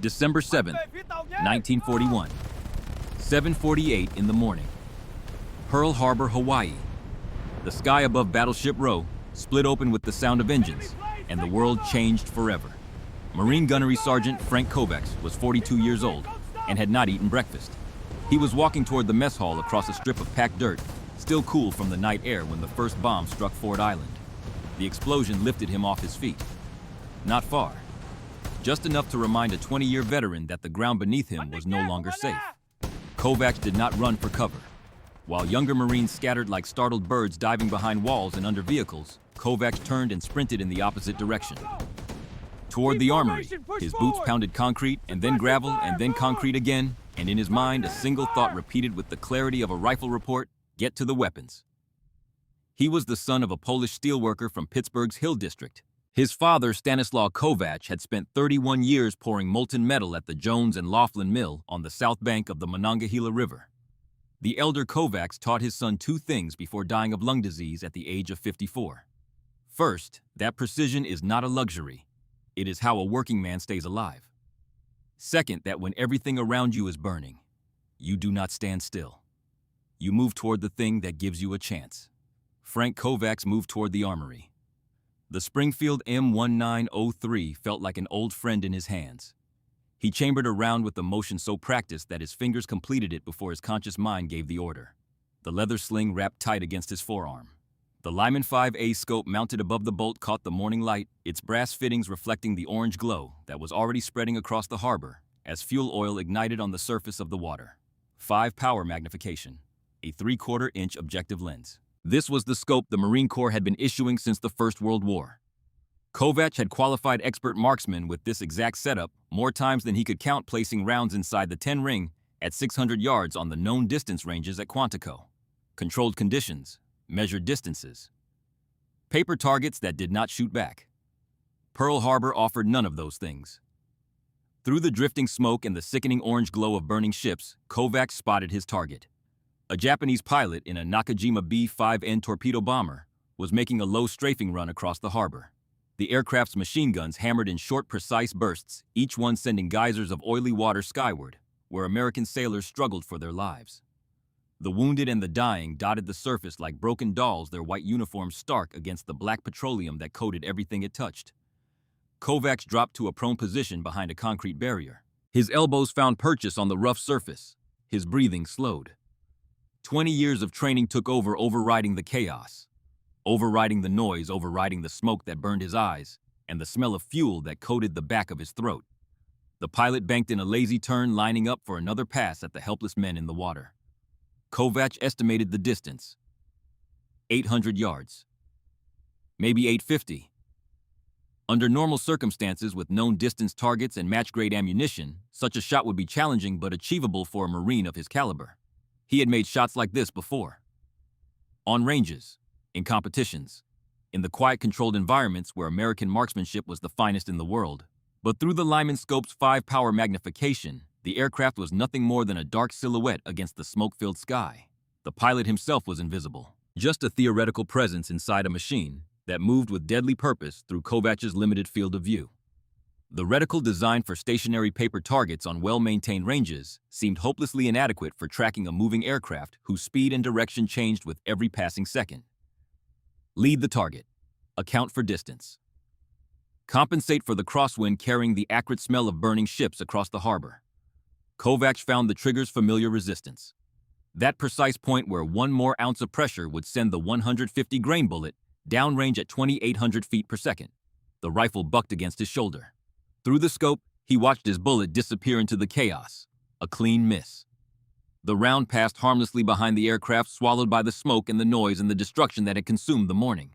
December 7th, 1941. 7:48 in the morning. Pearl Harbor, Hawaii. The sky above Battleship Row split open with the sound of engines, and the world changed forever. Marine Gunnery Sergeant Frank Kovacs was 42 years old and had not eaten breakfast. He was walking toward the mess hall across a strip of packed dirt, still cool from the night air when the first bomb struck Ford Island. The explosion lifted him off his feet. Not far. Just enough to remind a 20-year veteran that the ground beneath him was no longer safe. Kovacs did not run for cover. While younger Marines scattered like startled birds diving behind walls and under vehicles, Kovacs turned and sprinted in the opposite direction. Toward the armory, his boots pounded concrete and then gravel and then concrete again, and in his mind a single thought repeated with the clarity of a rifle report: get to the weapons. He was the son of a Polish steelworker from Pittsburgh's Hill District. His father, Stanislaw Kovacs, had spent 31 years pouring molten metal at the Jones and Laughlin Mill on the south bank of the Monongahela River. The elder Kovacs taught his son two things before dying of lung disease at the age of 54. First, that precision is not a luxury. It is how a working man stays alive. Second, that when everything around you is burning, you do not stand still. You move toward the thing that gives you a chance. Frank Kovacs moved toward the armory. The Springfield M1903 felt like an old friend in his hands. He chambered a round with a motion so practiced that his fingers completed it before his conscious mind gave the order. The leather sling wrapped tight against his forearm. The Lyman 5A scope mounted above the bolt caught the morning light, its brass fittings reflecting the orange glow that was already spreading across the harbor as fuel oil ignited on the surface of the water. 5 power magnification, a 3/4-inch objective lens. This was the scope the Marine Corps had been issuing since the First World War. Kovacs had qualified expert marksmen with this exact setup more times than he could count, placing rounds inside the 10 ring at 600 yards on the known distance ranges at Quantico. Controlled conditions, measured distances. Paper targets that did not shoot back. Pearl Harbor offered none of those things. Through the drifting smoke and the sickening orange glow of burning ships, Kovacs spotted his target. A Japanese pilot in a Nakajima B-5N torpedo bomber was making a low strafing run across the harbor. The aircraft's machine guns hammered in short, precise bursts, each one sending geysers of oily water skyward, where American sailors struggled for their lives. The wounded and the dying dotted the surface like broken dolls, their white uniforms stark against the black petroleum that coated everything it touched. Kovacs dropped to a prone position behind a concrete barrier. His elbows found purchase on the rough surface. His breathing slowed. 20 years of training took over, overriding the chaos. Overriding the noise, overriding the smoke that burned his eyes, and the smell of fuel that coated the back of his throat. The pilot banked in a lazy turn, lining up for another pass at the helpless men in the water. Kovacs estimated the distance. 800 yards. Maybe 850. Under normal circumstances, with known distance targets and match-grade ammunition, such a shot would be challenging but achievable for a Marine of his caliber. He had made shots like this before. On ranges, in competitions, in the quiet, controlled environments where American marksmanship was the finest in the world. But through the Lyman scope's 5-power magnification, the aircraft was nothing more than a dark silhouette against the smoke-filled sky. The pilot himself was invisible, just a theoretical presence inside a machine that moved with deadly purpose through Kovacs' limited field of view. The reticle designed for stationary paper targets on well-maintained ranges seemed hopelessly inadequate for tracking a moving aircraft whose speed and direction changed with every passing second. Lead the target. Account for distance. Compensate for the crosswind carrying the acrid smell of burning ships across the harbor. Kovacs found the trigger's familiar resistance. That precise point where one more ounce of pressure would send the 150-grain bullet downrange at 2,800 feet per second. The rifle bucked against his shoulder. Through the scope, he watched his bullet disappear into the chaos. A clean miss. The round passed harmlessly behind the aircraft, swallowed by the smoke and the noise and the destruction that had consumed the morning.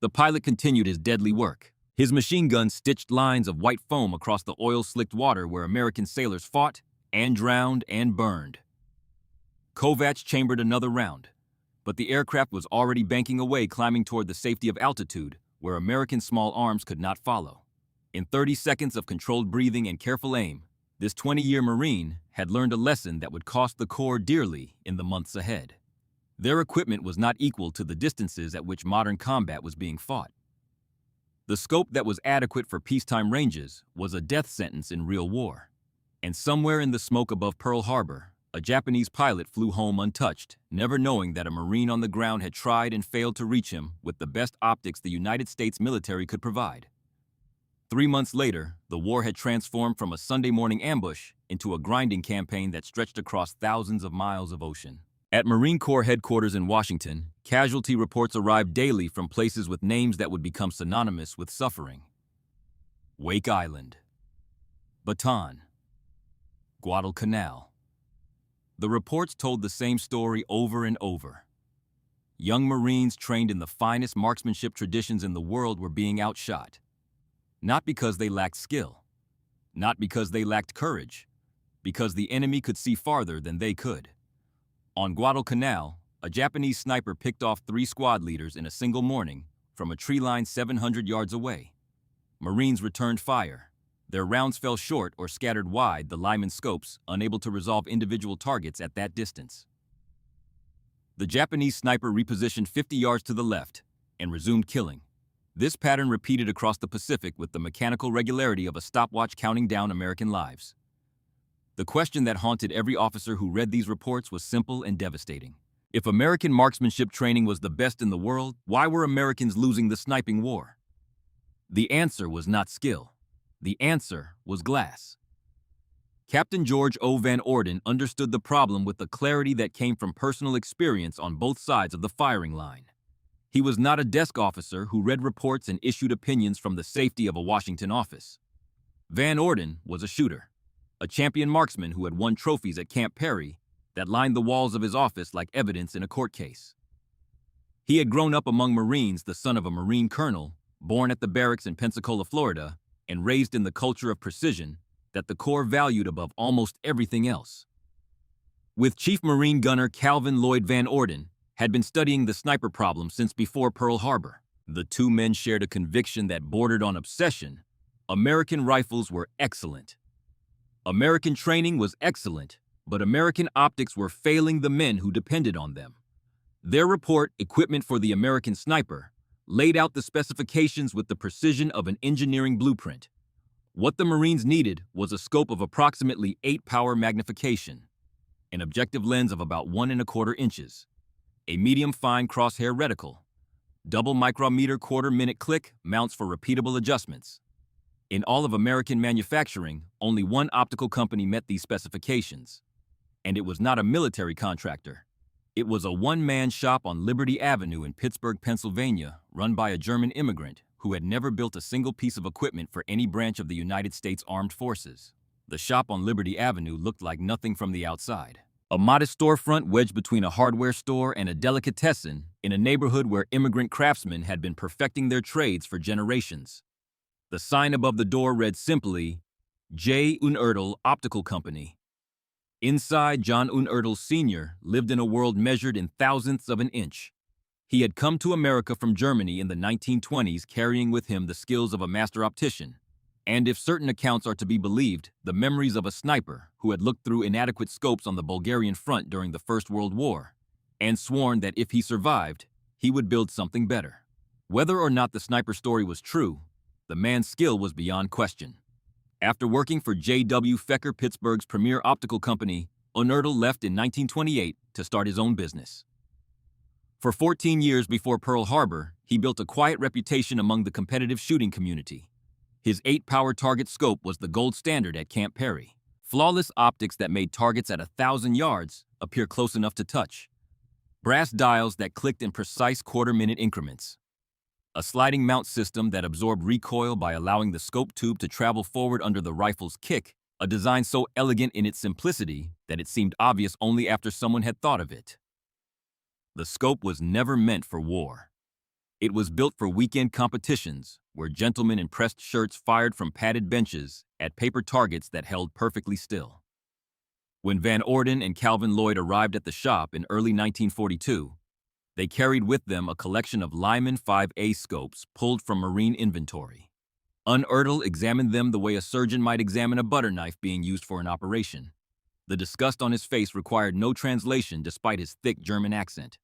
The pilot continued his deadly work. His machine gun stitched lines of white foam across the oil-slicked water where American sailors fought and drowned and burned. Kovacs chambered another round, but the aircraft was already banking away, climbing toward the safety of altitude where American small arms could not follow. In 30 seconds of controlled breathing and careful aim, this 20-year Marine had learned a lesson that would cost the Corps dearly in the months ahead. Their equipment was not equal to the distances at which modern combat was being fought. The scope that was adequate for peacetime ranges was a death sentence in real war. And somewhere in the smoke above Pearl Harbor, a Japanese pilot flew home untouched, never knowing that a Marine on the ground had tried and failed to reach him with the best optics the United States military could provide. 3 months later, the war had transformed from a Sunday morning ambush into a grinding campaign that stretched across thousands of miles of ocean. At Marine Corps headquarters in Washington, casualty reports arrived daily from places with names that would become synonymous with suffering. Wake Island, Bataan, Guadalcanal. The reports told the same story over and over. Young Marines trained in the finest marksmanship traditions in the world were being outshot. Not because they lacked skill, not because they lacked courage, because the enemy could see farther than they could. On Guadalcanal, a Japanese sniper picked off 3 squad leaders in a single morning from a tree line 700 yards away. Marines returned fire. Their rounds fell short or scattered wide the Lyman scopes, unable to resolve individual targets at that distance. The Japanese sniper repositioned 50 yards to the left and resumed killing. This pattern repeated across the Pacific with the mechanical regularity of a stopwatch counting down American lives. The question that haunted every officer who read these reports was simple and devastating. If American marksmanship training was the best in the world, why were Americans losing the sniping war? The answer was not skill. The answer was glass. Captain George O. Van Orden understood the problem with the clarity that came from personal experience on both sides of the firing line. He was not a desk officer who read reports and issued opinions from the safety of a Washington office. Van Orden was a shooter, a champion marksman who had won trophies at Camp Perry that lined the walls of his office like evidence in a court case. He had grown up among Marines, the son of a Marine colonel, born at the barracks in Pensacola, Florida, and raised in the culture of precision that the Corps valued above almost everything else. With Chief Marine Gunner Calvin Lloyd Van Orden, had been studying the sniper problem since before Pearl Harbor. The two men shared a conviction that bordered on obsession. American rifles were excellent. American training was excellent, but American optics were failing the men who depended on them. Their report, Equipment for the American Sniper, laid out the specifications with the precision of an engineering blueprint. What the Marines needed was a scope of approximately 8-power magnification, an objective lens of about 1¼ inches, a medium-fine crosshair reticle, double micrometer quarter-minute click mounts for repeatable adjustments. In all of American manufacturing, only one optical company met these specifications. And it was not a military contractor. It was a one-man shop on Liberty Avenue in Pittsburgh, Pennsylvania, run by a German immigrant who had never built a single piece of equipment for any branch of the United States Armed Forces. The shop on Liberty Avenue looked like nothing from the outside. A modest storefront wedged between a hardware store and a delicatessen in a neighborhood where immigrant craftsmen had been perfecting their trades for generations. The sign above the door read simply, J. Unertl Optical Company. Inside, John Unertl Sr. lived in a world measured in thousandths of an inch. He had come to America from Germany in the 1920s carrying with him the skills of a master optician, and if certain accounts are to be believed, the memories of a sniper who had looked through inadequate scopes on the Bulgarian front during the First World War, and sworn that if he survived, he would build something better. Whether or not the sniper story was true, the man's skill was beyond question. After working for J.W. Fecker, Pittsburgh's premier optical company, Unertl left in 1928 to start his own business. For 14 years before Pearl Harbor, he built a quiet reputation among the competitive shooting community. His 8-power target scope was the gold standard at Camp Perry. Flawless optics that made targets at 1,000 yards appear close enough to touch. Brass dials that clicked in precise quarter-minute increments. A sliding mount system that absorbed recoil by allowing the scope tube to travel forward under the rifle's kick, a design so elegant in its simplicity that it seemed obvious only after someone had thought of it. The scope was never meant for war. It was built for weekend competitions, where gentlemen in pressed shirts fired from padded benches at paper targets that held perfectly still. When Van Orden and Calvin Lloyd arrived at the shop in early 1942, they carried with them a collection of Lyman 5A scopes pulled from Marine inventory. Unertl examined them the way a surgeon might examine a butter knife being used for an operation. The disgust on his face required no translation despite his thick German accent.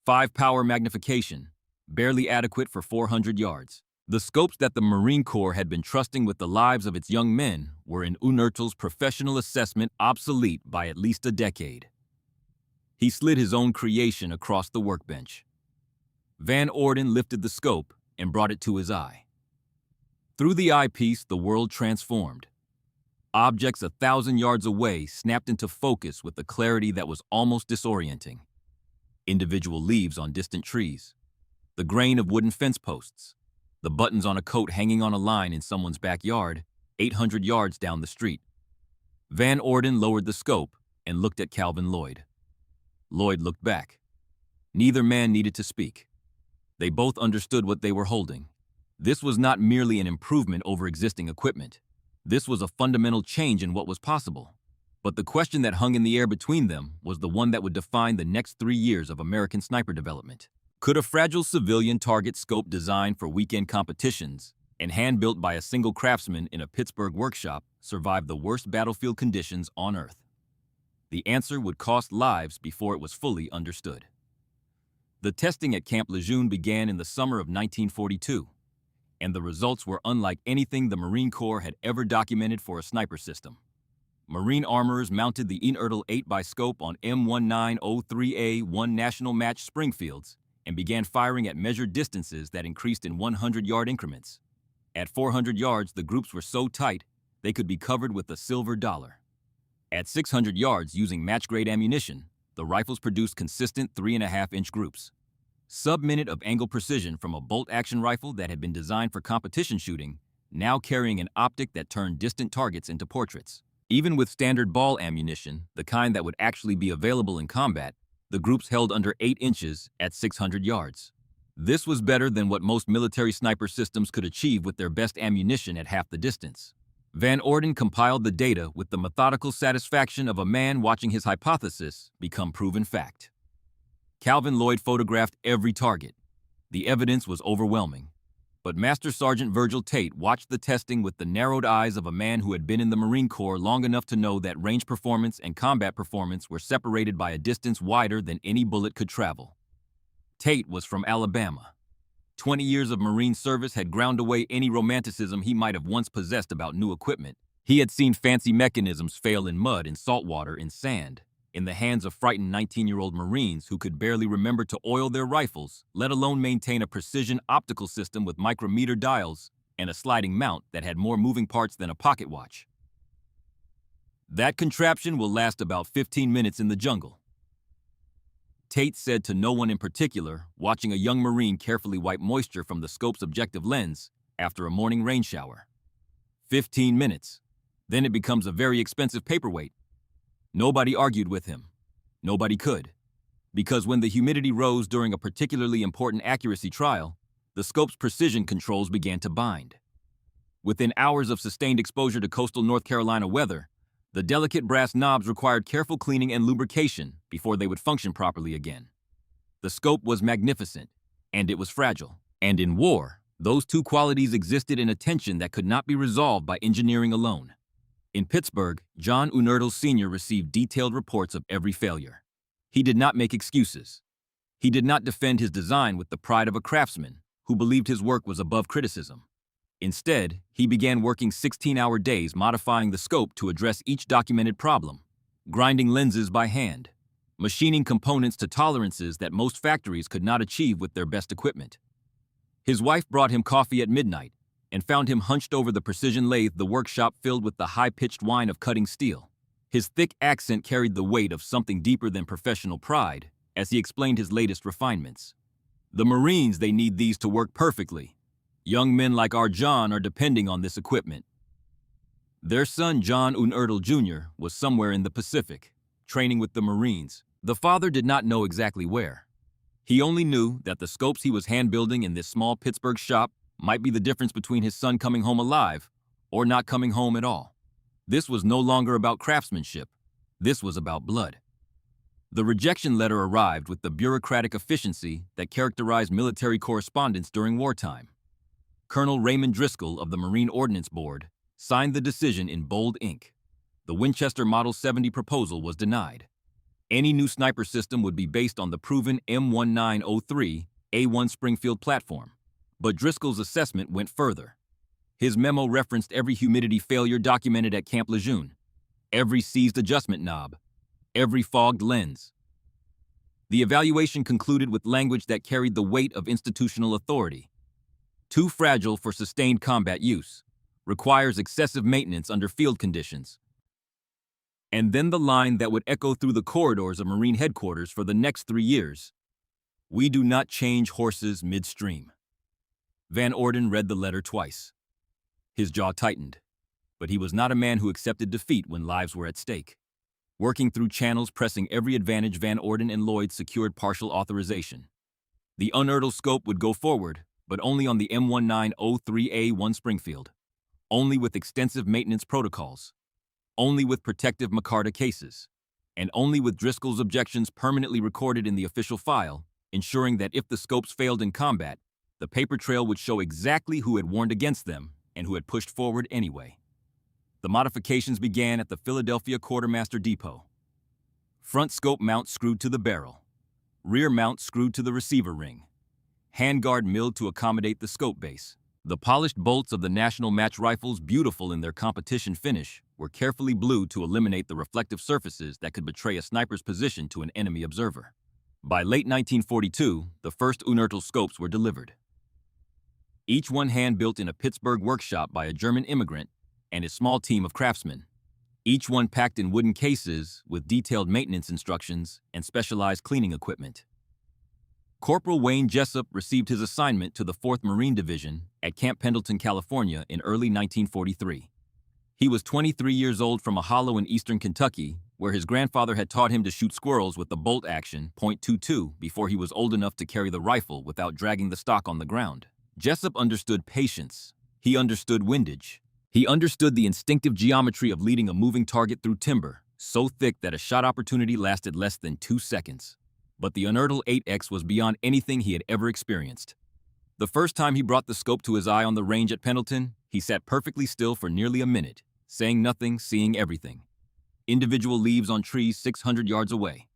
5-power magnification, barely adequate for 400 yards. The scopes that the Marine Corps had been trusting with the lives of its young men were in Unertel's professional assessment obsolete by at least a decade. He slid his own creation across the workbench. Van Orden lifted the scope and brought it to his eye. Through the eyepiece, the world transformed. Objects 1,000 yards away snapped into focus with a clarity that was almost disorienting. Individual leaves on distant trees, the grain of wooden fence posts, the buttons on a coat hanging on a line in someone's backyard, 800 yards down the street. Van Orden lowered the scope and looked at Calvin Lloyd. Lloyd looked back. Neither man needed to speak. They both understood what they were holding. This was not merely an improvement over existing equipment. This was a fundamental change in what was possible. But the question that hung in the air between them was the one that would define the next 3 years of American sniper development. Could a fragile civilian target scope designed for weekend competitions and hand-built by a single craftsman in a Pittsburgh workshop survive the worst battlefield conditions on Earth? The answer would cost lives before it was fully understood. The testing at Camp Lejeune began in the summer of 1942, and the results were unlike anything the Marine Corps had ever documented for a sniper system. Marine armorers mounted the Unertel 8x scope on M1903A1 National Match Springfields and began firing at measured distances that increased in 100-yard increments. At 400 yards, the groups were so tight they could be covered with a silver dollar. At 600 yards, using match-grade ammunition, the rifles produced consistent 3.5-inch groups. Sub-minute of angle precision from a bolt-action rifle that had been designed for competition shooting, now carrying an optic that turned distant targets into portraits. Even with standard ball ammunition, the kind that would actually be available in combat, the groups held under 8 inches at 600 yards. This was better than what most military sniper systems could achieve with their best ammunition at half the distance. Van Orden compiled the data with the methodical satisfaction of a man watching his hypothesis become proven fact. Calvin Lloyd photographed every target. The evidence was overwhelming. But Master Sergeant Virgil Tate watched the testing with the narrowed eyes of a man who had been in the Marine Corps long enough to know that range performance and combat performance were separated by a distance wider than any bullet could travel. Tate was from Alabama. 20 years of Marine service had ground away any romanticism he might have once possessed about new equipment. He had seen fancy mechanisms fail in mud, in salt water, in sand, in the hands of frightened 19-year-old Marines who could barely remember to oil their rifles, let alone maintain a precision optical system with micrometer dials and a sliding mount that had more moving parts than a pocket watch. That contraption will last about 15 minutes in the jungle, Tate said to no one in particular, watching a young Marine carefully wipe moisture from the scope's objective lens after a morning rain shower. 15 minutes. Then it becomes a very expensive paperweight. Nobody argued with him. Nobody could. Because when the humidity rose during a particularly important accuracy trial, the scope's precision controls began to bind. Within hours of sustained exposure to coastal North Carolina weather, the delicate brass knobs required careful cleaning and lubrication before they would function properly again. The scope was magnificent, and it was fragile. And in war, those two qualities existed in a tension that could not be resolved by engineering alone. In Pittsburgh, John Unertel Sr. received detailed reports of every failure. He did not make excuses. He did not defend his design with the pride of a craftsman who believed his work was above criticism. Instead, he began working 16-hour days modifying the scope to address each documented problem, grinding lenses by hand, machining components to tolerances that most factories could not achieve with their best equipment. His wife brought him coffee at midnight and found him hunched over the precision lathe, the workshop filled with the high-pitched whine of cutting steel. His thick accent carried the weight of something deeper than professional pride as he explained his latest refinements. The Marines, they need these to work perfectly. Young men like our John are depending on this equipment. Their son, John Unertel Jr., was somewhere in the Pacific, training with the Marines. The father did not know exactly where. He only knew that the scopes he was hand-building in this small Pittsburgh shop might be the difference between his son coming home alive or not coming home at all. This was no longer about craftsmanship. This was about blood. The rejection letter arrived with the bureaucratic efficiency that characterized military correspondence during wartime. Colonel Raymond Driscoll of the Marine Ordnance Board signed the decision in bold ink. The Winchester Model 70 proposal was denied. Any new sniper system would be based on the proven M1903 A1 Springfield platform, But Driscoll's assessment went further. His memo referenced every humidity failure documented at Camp Lejeune, every seized adjustment knob, every fogged lens. The evaluation concluded with language that carried the weight of institutional authority. Too fragile for sustained combat use, requires excessive maintenance under field conditions. And then the line that would echo through the corridors of Marine headquarters for the next 3 years. We do not change horses midstream. Van Orden read the letter twice. His jaw tightened, but he was not a man who accepted defeat when lives were at stake. Working through channels pressing every advantage, Van Orden and Lloyd secured partial authorization. The unearthed scope would go forward, but only on the M1903A1 Springfield. Only with extensive maintenance protocols. Only with protective Micarta cases. And only with Driscoll's objections permanently recorded in the official file, ensuring that if the scopes failed in combat, the paper trail would show exactly who had warned against them and who had pushed forward anyway. The modifications began at the Philadelphia Quartermaster Depot. Front scope mount screwed to the barrel. Rear mount screwed to the receiver ring. Handguard milled to accommodate the scope base. The polished bolts of the National Match rifles, beautiful in their competition finish, were carefully blued to eliminate the reflective surfaces that could betray a sniper's position to an enemy observer. By late 1942, the first unearthed scopes were delivered. Each one hand-built in a Pittsburgh workshop by a German immigrant and a small team of craftsmen. Each one packed in wooden cases with detailed maintenance instructions and specialized cleaning equipment. Corporal Wayne Jessup received his assignment to the 4th Marine Division at Camp Pendleton, California in early 1943. He was 23 years old from a hollow in eastern Kentucky, where his grandfather had taught him to shoot squirrels with the bolt-action .22 before he was old enough to carry the rifle without dragging the stock on the ground. Jessup understood patience. He understood windage. He understood the instinctive geometry of leading a moving target through timber, so thick that a shot opportunity lasted less than 2 seconds. But the unearthed 8X was beyond anything he had ever experienced. The first time he brought the scope to his eye on the range at Pendleton, he sat perfectly still for nearly a minute, saying nothing, seeing everything. Individual leaves on trees 600 yards away.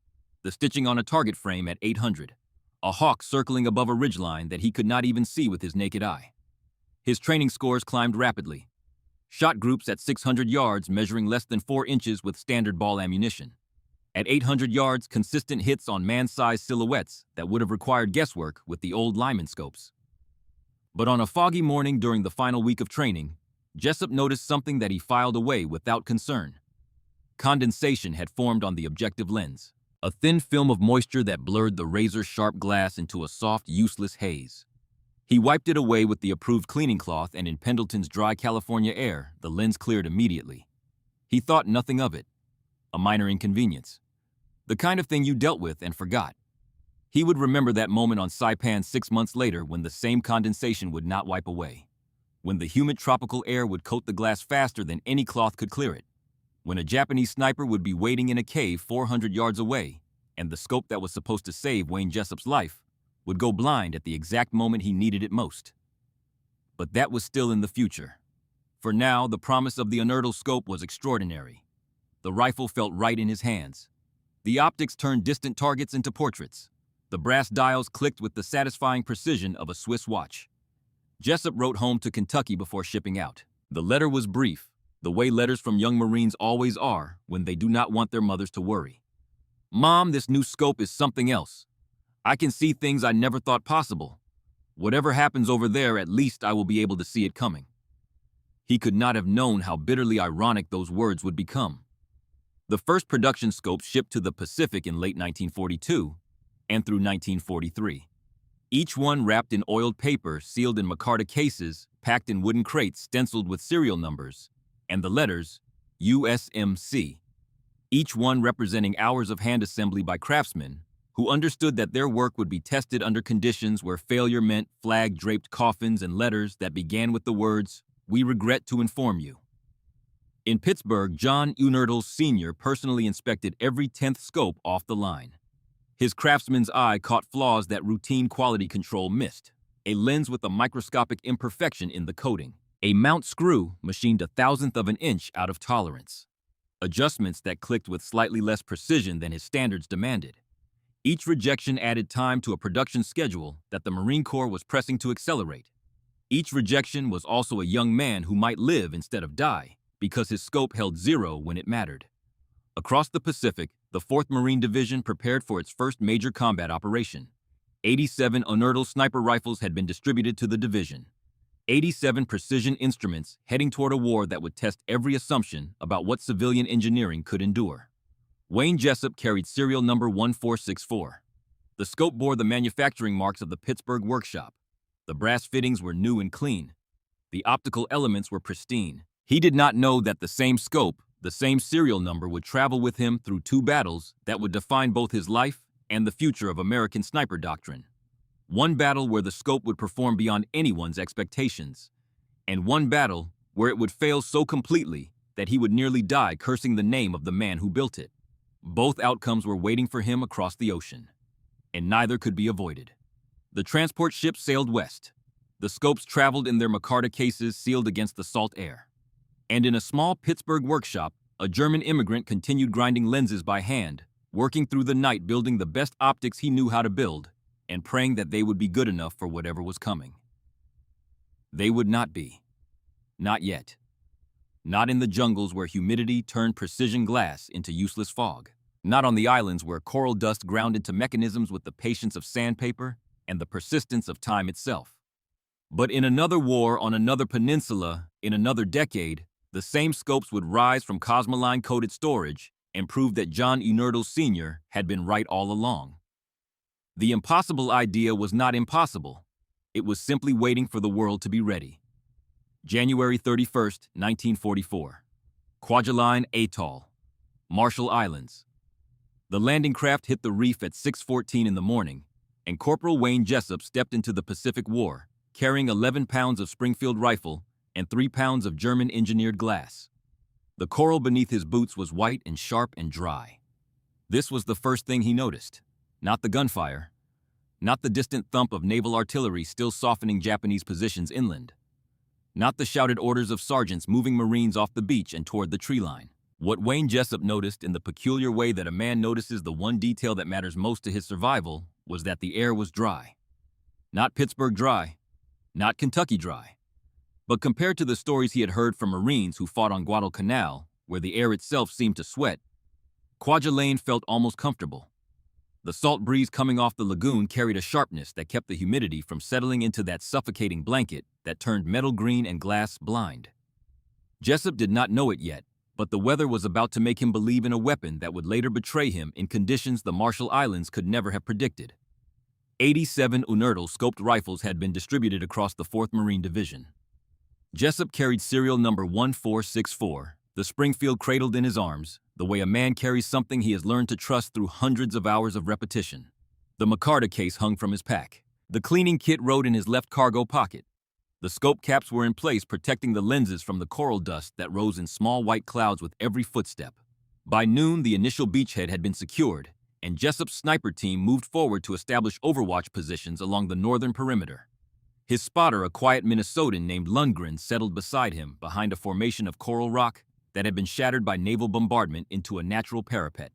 The stitching on a target frame at 800. A hawk circling above a ridgeline that he could not even see with his naked eye. His training scores climbed rapidly. Shot groups at 600 yards measuring less than 4 inches with standard ball ammunition. At 800 yards, consistent hits on man-sized silhouettes that would have required guesswork with the old Lyman scopes. But on a foggy morning during the final week of training, Jessup noticed something that he filed away without concern. Condensation had formed on the objective lens, a thin film of moisture that blurred the razor-sharp glass into a soft, useless haze. He wiped it away with the approved cleaning cloth, and in Pendleton's dry California air, the lens cleared immediately. He thought nothing of it. A minor inconvenience. The kind of thing you dealt with and forgot. He would remember that moment on Saipan 6 months later when the same condensation would not wipe away. When the humid tropical air would coat the glass faster than any cloth could clear it. When a Japanese sniper would be waiting in a cave 400 yards away, and the scope that was supposed to save Wayne Jessup's life would go blind at the exact moment he needed it most. But that was still in the future. For now, the promise of the unearthed scope was extraordinary. The rifle felt right in his hands. The optics turned distant targets into portraits. The brass dials clicked with the satisfying precision of a Swiss watch. Jessup wrote home to Kentucky before shipping out. The letter was brief, the way letters from young Marines always are when they do not want their mothers to worry. Mom, this new scope is something else. I can see things I never thought possible. Whatever happens over there, at least I will be able to see it coming. He could not have known how bitterly ironic those words would become. The first production scopes shipped to the Pacific in late 1942 and through 1943. Each one wrapped in oiled paper, sealed in Micarta cases, packed in wooden crates stenciled with serial numbers, and the letters USMC. Each one representing hours of hand assembly by craftsmen who understood that their work would be tested under conditions where failure meant flag-draped coffins and letters that began with the words, "We regret to inform you." In Pittsburgh, John Unertl Sr. personally inspected every 10th scope off the line. His craftsman's eye caught flaws that routine quality control missed. A lens with a microscopic imperfection in the coating. A mount screw machined 1/1000th of an inch out of tolerance. Adjustments that clicked with slightly less precision than his standards demanded. Each rejection added time to a production schedule that the Marine Corps was pressing to accelerate. Each rejection was also a young man who might live instead of die, because his scope held 0 when it mattered. Across the Pacific, the 4th Marine Division prepared for its first major combat operation. 87 unertl sniper rifles had been distributed to the division. 87 precision instruments heading toward a war that would test every assumption about what civilian engineering could endure. Wayne Jessup carried serial number 1464. The scope bore the manufacturing marks of the Pittsburgh workshop. The brass fittings were new and clean. The optical elements were pristine. He did not know that the same scope, the same serial number, would travel with him through 2 battles that would define both his life and the future of American sniper doctrine. One battle where the scope would perform beyond anyone's expectations, and one battle where it would fail so completely that he would nearly die cursing the name of the man who built it. Both outcomes were waiting for him across the ocean, and neither could be avoided. The transport ships sailed west. The scopes traveled in their micarta cases sealed against the salt air. And in a small Pittsburgh workshop, a German immigrant continued grinding lenses by hand, working through the night building the best optics he knew how to build, and praying that they would be good enough for whatever was coming. They would not be. Not yet. Not in the jungles where humidity turned precision glass into useless fog. Not on the islands where coral dust ground into mechanisms with the patience of sandpaper and the persistence of time itself. But in another war on another peninsula, in another decade, the same scopes would rise from cosmoline-coated storage and prove that John Unertl Sr. had been right all along. The impossible idea was not impossible. It was simply waiting for the world to be ready. January 31st, 1944. Kwajalein Atoll, Marshall Islands. The landing craft hit the reef at 6:14 in the morning, and Corporal Wayne Jessup stepped into the Pacific War, carrying 11 pounds of Springfield rifle and 3 pounds of German-engineered glass. The coral beneath his boots was white and sharp and dry. This was the first thing he noticed. Not the gunfire, not the distant thump of naval artillery still softening Japanese positions inland, not the shouted orders of sergeants moving Marines off the beach and toward the tree line. What Wayne Jessup noticed in the peculiar way that a man notices the one detail that matters most to his survival was that the air was dry. Not Pittsburgh dry, not Kentucky dry, but compared to the stories he had heard from Marines who fought on Guadalcanal, where the air itself seemed to sweat, Kwajalein felt almost comfortable. The salt breeze coming off the lagoon carried a sharpness that kept the humidity from settling into that suffocating blanket that turned metal green and glass blind. Jessup did not know it yet, but the weather was about to make him believe in a weapon that would later betray him in conditions the Marshall Islands could never have predicted. 87 Unertl scoped rifles had been distributed across the 4th Marine Division. Jessup carried serial number 1464, the Springfield cradled in his arms, the way a man carries something he has learned to trust through hundreds of hours of repetition. The micarta case hung from his pack. The cleaning kit rode in his left cargo pocket. The scope caps were in place, protecting the lenses from the coral dust that rose in small white clouds with every footstep. By noon, the initial beachhead had been secured, and Jessup's sniper team moved forward to establish overwatch positions along the northern perimeter. His spotter, a quiet Minnesotan named Lundgren, settled beside him behind a formation of coral rock that had been shattered by naval bombardment into a natural parapet.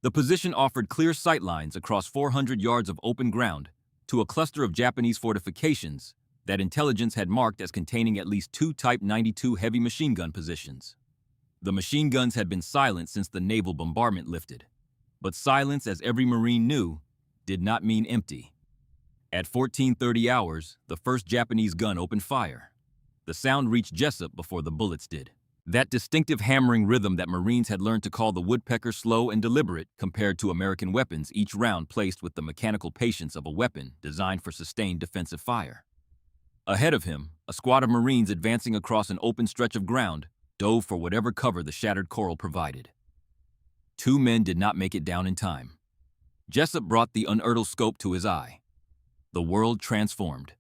The position offered clear sight lines across 400 yards of open ground to a cluster of Japanese fortifications that intelligence had marked as containing at least 2 Type 92 heavy machine gun positions. The machine guns had been silent since the naval bombardment lifted, but silence, as every Marine knew, did not mean empty. At 14:30 hours, the first Japanese gun opened fire. The sound reached Jessup before the bullets did. That distinctive hammering rhythm that Marines had learned to call the woodpecker slow and deliberate compared to American weapons, each round placed with the mechanical patience of a weapon designed for sustained defensive fire. Ahead of him, a squad of Marines advancing across an open stretch of ground dove for whatever cover the shattered coral provided. 2 men did not make it down in time. Jessup brought the unertl scope to his eye. The world transformed.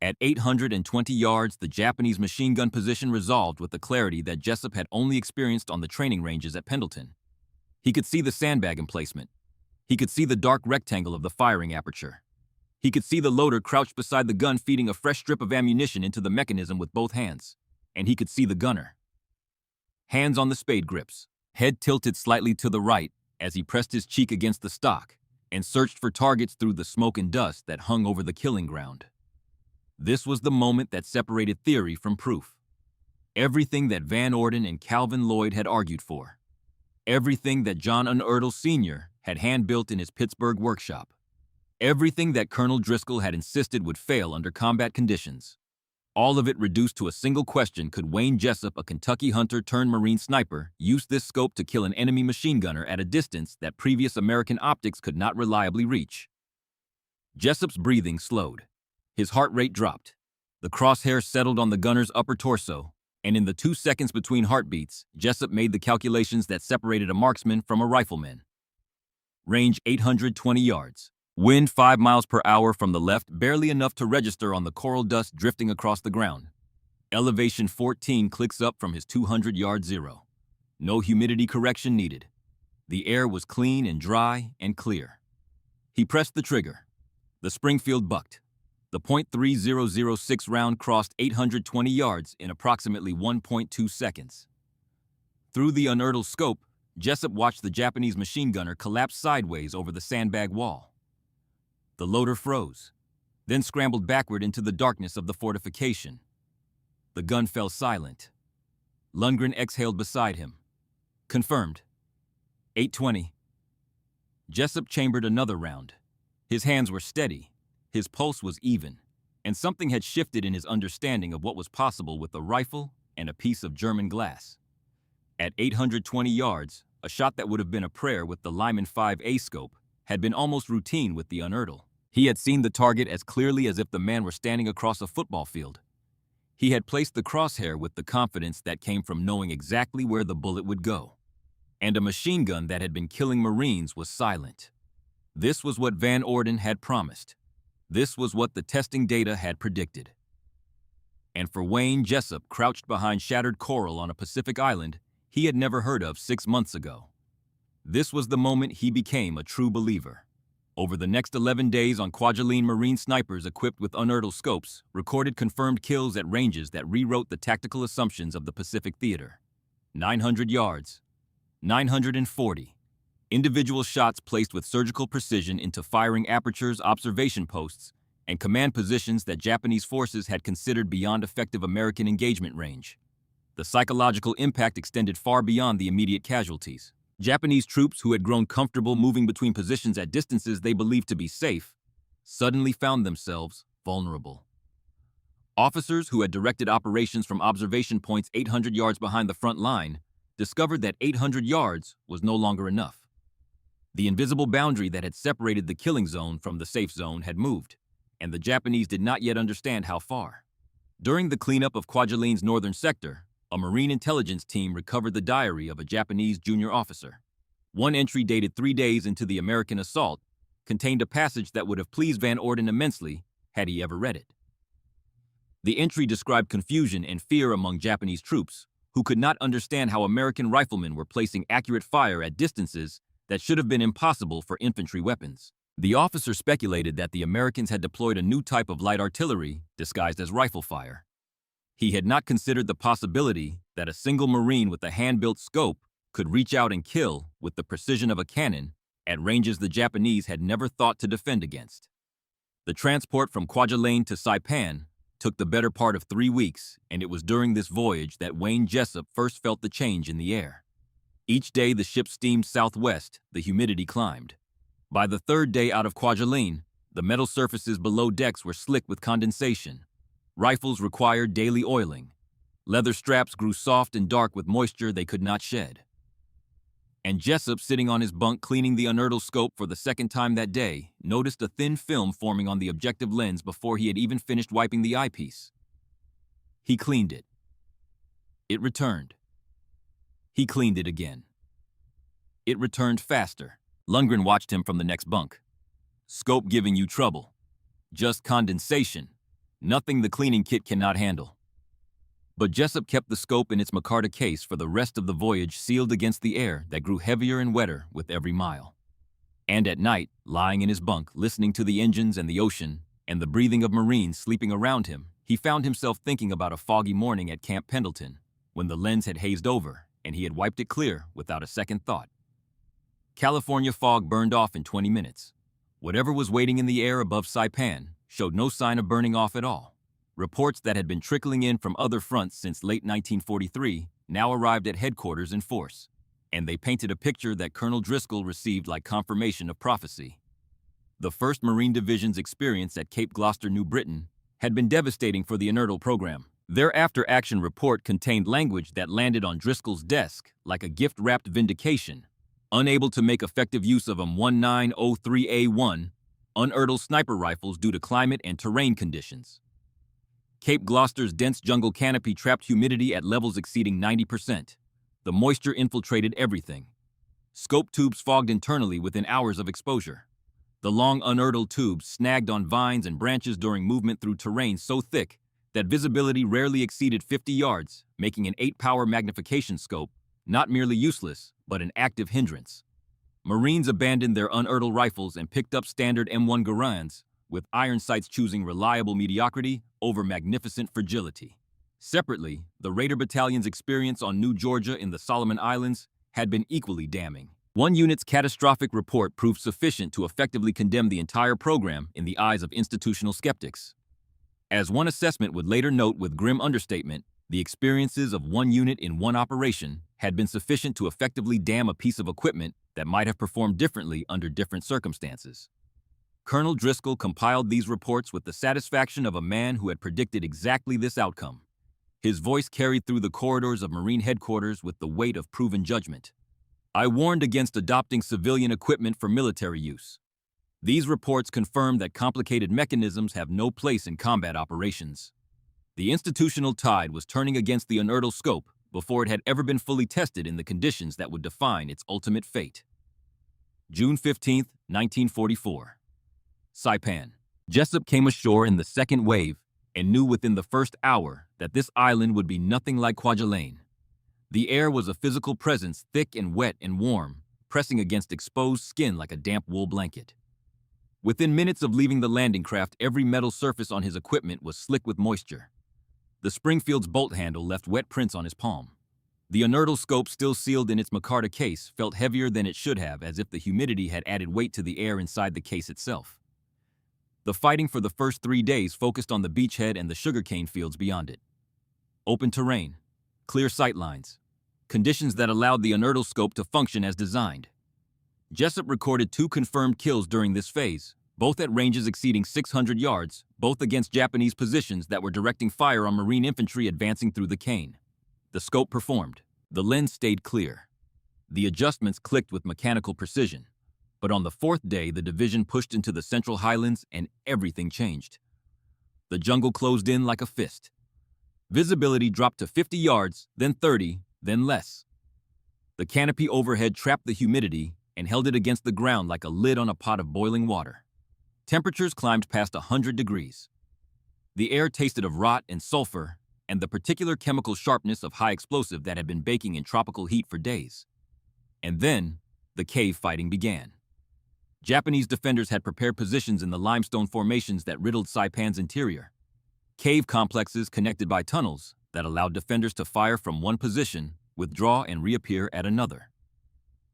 At 820 yards, the Japanese machine gun position resolved with the clarity that Jessup had only experienced on the training ranges at Pendleton. He could see the sandbag emplacement. He could see the dark rectangle of the firing aperture. He could see the loader crouched beside the gun feeding a fresh strip of ammunition into the mechanism with both hands. And he could see the gunner. Hands on the spade grips, head tilted slightly to the right as he pressed his cheek against the stock and searched for targets through the smoke and dust that hung over the killing ground. This was the moment that separated theory from proof. Everything that Van Orden and Calvin Lloyd had argued for. Everything that John Unertl Sr. had hand-built in his Pittsburgh workshop. Everything that Colonel Driscoll had insisted would fail under combat conditions. All of it reduced to a single question: could Wayne Jessup, a Kentucky hunter turned Marine sniper, use this scope to kill an enemy machine gunner at a distance that previous American optics could not reliably reach? Jessup's breathing slowed. His heart rate dropped. The crosshair settled on the gunner's upper torso, and in the 2 seconds between heartbeats, Jessup made the calculations that separated a marksman from a rifleman. Range 820 yards. Wind 5 miles per hour from the left, barely enough to register on the coral dust drifting across the ground. Elevation 14 clicks up from his 200-yard zero. No humidity correction needed. The air was clean and dry and clear. He pressed the trigger. The Springfield bucked. The .3006 round crossed 820 yards in approximately 1.2 seconds. Through the Unertl scope, Jessup watched the Japanese machine gunner collapse sideways over the sandbag wall. The loader froze, then scrambled backward into the darkness of the fortification. The gun fell silent. Lundgren exhaled beside him. Confirmed. 820. Jessup chambered another round. His hands were steady. His pulse was even, and something had shifted in his understanding of what was possible with a rifle and a piece of German glass. At 820 yards, a shot that would have been a prayer with the Lyman 5A scope had been almost routine with the Unertl. He had seen the target as clearly as if the man were standing across a football field. He had placed the crosshair with the confidence that came from knowing exactly where the bullet would go. And a machine gun that had been killing Marines was silent. This was what Van Orden had promised. This was what the testing data had predicted. And for Wayne Jessup, crouched behind shattered coral on a Pacific island he had never heard of 6 months ago, this was the moment he became a true believer. Over the next 11 days on Kwajalein, Marine snipers equipped with Unertl scopes recorded confirmed kills at ranges that rewrote the tactical assumptions of the Pacific Theater. 900 yards. 940. Individual shots placed with surgical precision into firing apertures, observation posts, and command positions that Japanese forces had considered beyond effective American engagement range. The psychological impact extended far beyond the immediate casualties. Japanese troops who had grown comfortable moving between positions at distances they believed to be safe suddenly found themselves vulnerable. Officers who had directed operations from observation points 800 yards behind the front line discovered that 800 yards was no longer enough. The invisible boundary that had separated the killing zone from the safe zone had moved, and the Japanese did not yet understand how far. During the cleanup of Kwajalein's northern sector, a Marine intelligence team recovered the diary of a Japanese junior officer. One entry, dated 3 days into the American assault, contained a passage that would have pleased Van Orden immensely had he ever read it. The entry described confusion and fear among Japanese troops who could not understand how American riflemen were placing accurate fire at distances that should have been impossible for infantry weapons. The officer speculated that the Americans had deployed a new type of light artillery disguised as rifle fire. He had not considered the possibility that a single Marine with a hand-built scope could reach out and kill with the precision of a cannon at ranges the Japanese had never thought to defend against. The transport from Kwajalein to Saipan took the better part of 3 weeks, and it was during this voyage that Wayne Jessup first felt the change in the air. Each day the ship steamed southwest, the humidity climbed. By the 3rd day out of Kwajalein, the metal surfaces below decks were slick with condensation. Rifles required daily oiling. Leather straps grew soft and dark with moisture they could not shed. And Jessup, sitting on his bunk cleaning the Unertl scope for the 2nd time that day, noticed a thin film forming on the objective lens before he had even finished wiping the eyepiece. He cleaned it. It returned. He cleaned it again. It returned faster. Lundgren watched him from the next bunk. Scope giving you trouble. Just condensation. Nothing the cleaning kit cannot handle. But Jessup kept the scope in its micarta case for the rest of the voyage, sealed against the air that grew heavier and wetter with every mile. And at night, lying in his bunk, listening to the engines and the ocean and the breathing of Marines sleeping around him, he found himself thinking about a foggy morning at Camp Pendleton, when the lens had hazed over and he had wiped it clear without a second thought. California fog burned off in 20 minutes. Whatever was waiting in the air above Saipan showed no sign of burning off at all. Reports that had been trickling in from other fronts since late 1943 now arrived at headquarters in force, and they painted a picture that Colonel Driscoll received like confirmation of prophecy. The 1st Marine Division's experience at Cape Gloucester, New Britain, had been devastating for the inertial program. Their after-action report contained language that landed on Driscoll's desk like a gift-wrapped vindication. Unable to make effective use of M1903A1 unertile sniper rifles due to climate and terrain conditions. Cape Gloucester's dense jungle canopy trapped humidity at levels exceeding 90%. The moisture infiltrated everything. Scope tubes fogged internally within hours of exposure. The long unertile tubes snagged on vines and branches during movement through terrain so thick that visibility rarely exceeded 50 yards, making an 8-power magnification scope not merely useless, but an active hindrance. Marines abandoned their unertile rifles and picked up standard M1 Garands, with iron sights choosing reliable mediocrity over magnificent fragility. Separately, the Raider Battalion's experience on New Georgia in the Solomon Islands had been equally damning. One unit's catastrophic report proved sufficient to effectively condemn the entire program in the eyes of institutional skeptics. As one assessment would later note with grim understatement, the experiences of one unit in one operation had been sufficient to effectively damn a piece of equipment that might have performed differently under different circumstances. Colonel Driscoll compiled these reports with the satisfaction of a man who had predicted exactly this outcome. His voice carried through the corridors of Marine headquarters with the weight of proven judgment. I warned against adopting civilian equipment for military use. These reports confirmed that complicated mechanisms have no place in combat operations. The institutional tide was turning against the inertile scope before it had ever been fully tested in the conditions that would define its ultimate fate. June 15, 1944. Saipan. Jessup came ashore in the second wave and knew within the first hour that this island would be nothing like Kwajalein. The air was a physical presence thick and wet and warm, pressing against exposed skin like a damp wool blanket. Within minutes of leaving the landing craft, every metal surface on his equipment was slick with moisture. The Springfield's bolt handle left wet prints on his palm. The inertile scope, still sealed in its micarta case, felt heavier than it should have, as if the humidity had added weight to the air inside the case itself. The fighting for the first 3 days focused on the beachhead and the sugarcane fields beyond it. Open terrain, clear sight lines, conditions that allowed the inertile scope to function as designed. Jessup recorded 2 confirmed kills during this phase, both at ranges exceeding 600 yards, both against Japanese positions that were directing fire on Marine infantry advancing through the cane. The scope performed. The lens stayed clear. The adjustments clicked with mechanical precision. But on the 4th day, the division pushed into the Central Highlands and everything changed. The jungle closed in like a fist. Visibility dropped to 50 yards, then 30, then less. The canopy overhead trapped the humidity and held it against the ground like a lid on a pot of boiling water. Temperatures climbed past 100 degrees. The air tasted of rot and sulfur and the particular chemical sharpness of high explosive that had been baking in tropical heat for days. And then, the cave fighting began. Japanese defenders had prepared positions in the limestone formations that riddled Saipan's interior. Cave complexes connected by tunnels that allowed defenders to fire from one position, withdraw, and reappear at another.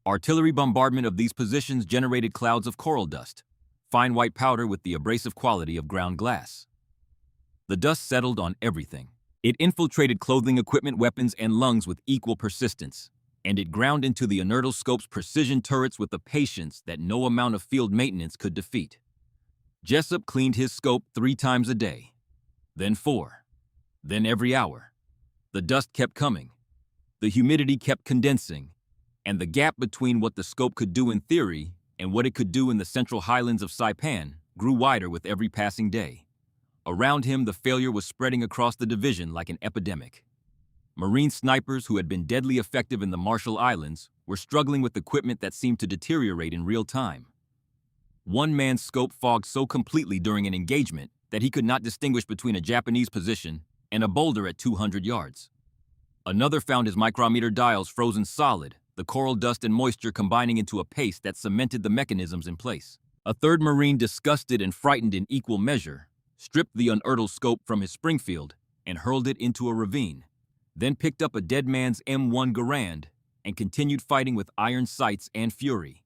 Artillery bombardment of these positions generated clouds of coral dust, fine white powder with the abrasive quality of ground glass. The dust settled on everything. It infiltrated clothing, equipment, weapons, and lungs with equal persistence, and it ground into the inertile scope's precision turrets with a patience that no amount of field maintenance could defeat. Jessup cleaned his scope 3 times a day, then 4, then every hour. The dust kept coming. The humidity kept condensing, and the gap between what the scope could do in theory and what it could do in the Central Highlands of Saipan grew wider with every passing day. Around him, the failure was spreading across the division like an epidemic. Marine snipers who had been deadly effective in the Marshall Islands were struggling with equipment that seemed to deteriorate in real time. One man's scope fogged so completely during an engagement that he could not distinguish between a Japanese position and a boulder at 200 yards. Another found his micrometer dials frozen solid, the coral dust and moisture combining into a paste that cemented the mechanisms in place. A third Marine, disgusted and frightened in equal measure, stripped the unertile scope from his Springfield and hurled it into a ravine, then picked up a dead man's M1 Garand and continued fighting with iron sights and fury.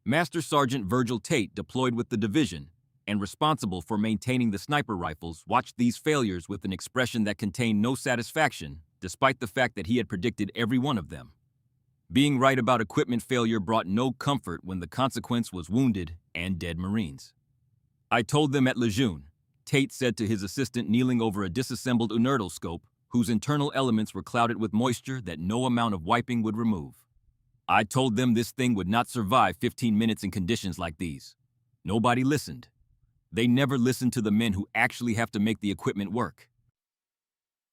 Master Sergeant Virgil Tate deployed with the division and responsible for maintaining the sniper rifles, watched these failures with an expression that contained no satisfaction, despite the fact that he had predicted every one of them. Being right about equipment failure brought no comfort when the consequence was wounded and dead Marines. "I told them at Lejeune," Tate said to his assistant kneeling over a disassembled inertal scope whose internal elements were clouded with moisture that no amount of wiping would remove. "I told them this thing would not survive 15 minutes in conditions like these. Nobody listened. They never listened to the men who actually have to make the equipment work."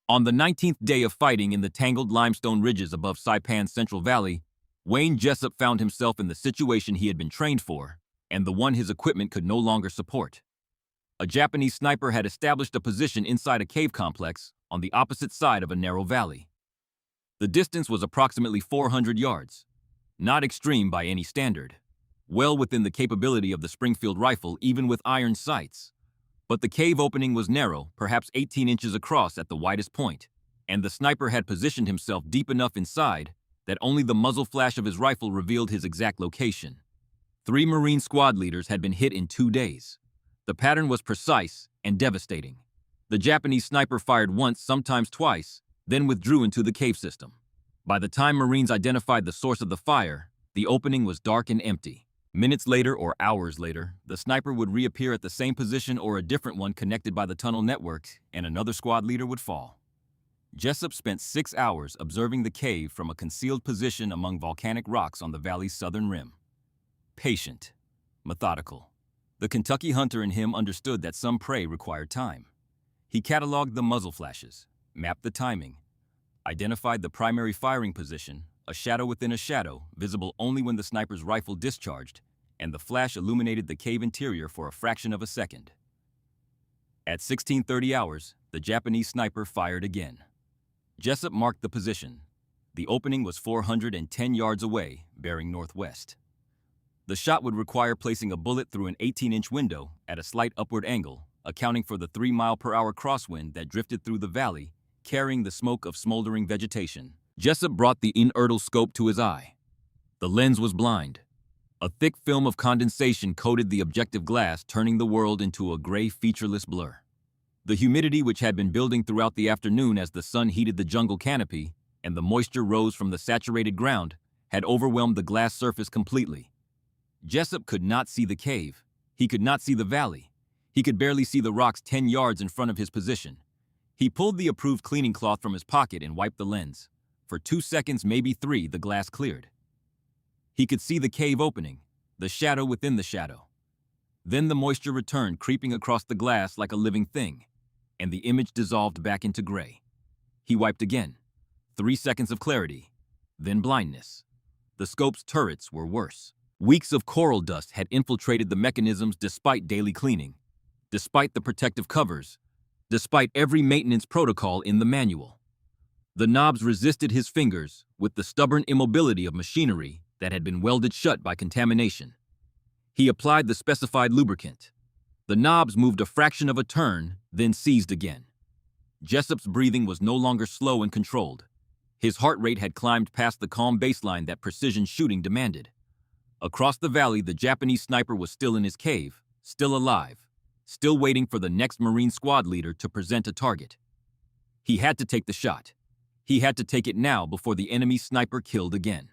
On the 19th day of fighting in the tangled limestone ridges above Saipan's Central Valley, Wayne Jessup found himself in the situation he had been trained for, and the one his equipment could no longer support. A Japanese sniper had established a position inside a cave complex on the opposite side of a narrow valley. The distance was approximately 400 yards. Not extreme by any standard. Well within the capability of the Springfield rifle even with iron sights. But the cave opening was narrow, perhaps 18 inches across at the widest point, and the sniper had positioned himself deep enough inside that only the muzzle flash of his rifle revealed his exact location. 3 Marine squad leaders had been hit in 2 days. The pattern was precise and devastating. The Japanese sniper fired once, sometimes twice, then withdrew into the cave system. By the time Marines identified the source of the fire, the opening was dark and empty. Minutes later or hours later, the sniper would reappear at the same position or a different one connected by the tunnel network, and another squad leader would fall. Jessup spent 6 hours observing the cave from a concealed position among volcanic rocks on the valley's southern rim. Patient, methodical. The Kentucky hunter in him understood that some prey required time. He cataloged the muzzle flashes, mapped the timing, identified the primary firing position, a shadow within a shadow, visible only when the sniper's rifle discharged, and the flash illuminated the cave interior for a fraction of a second. At 16:30 hours, the Japanese sniper fired again. Jessup marked the position. The opening was 410 yards away, bearing northwest. The shot would require placing a bullet through an 18-inch window at a slight upward angle, accounting for the 3-mile-per-hour crosswind that drifted through the valley, carrying the smoke of smoldering vegetation. Jessup brought the inertal scope to his eye. The lens was blind. A thick film of condensation coated the objective glass, turning the world into a gray, featureless blur. The humidity, which had been building throughout the afternoon as the sun heated the jungle canopy and the moisture rose from the saturated ground, had overwhelmed the glass surface completely. Jessup could not see the cave. He could not see the valley. He could barely see the rocks 10 yards in front of his position. He pulled the approved cleaning cloth from his pocket and wiped the lens. For 2 seconds, maybe 3, the glass cleared. He could see the cave opening, the shadow within the shadow. Then the moisture returned, creeping across the glass like a living thing, and the image dissolved back into gray. He wiped again. 3 seconds of clarity, then blindness. The scope's turrets were worse. Weeks of coral dust had infiltrated the mechanisms despite daily cleaning, despite the protective covers, despite every maintenance protocol in the manual. The knobs resisted his fingers with the stubborn immobility of machinery that had been welded shut by contamination. He applied the specified lubricant. The knobs moved a fraction of a turn, then seized again. Jessup's breathing was no longer slow and controlled. His heart rate had climbed past the calm baseline that precision shooting demanded. Across the valley, the Japanese sniper was still in his cave, still alive, still waiting for the next Marine squad leader to present a target. He had to take the shot. He had to take it now before the enemy sniper killed again.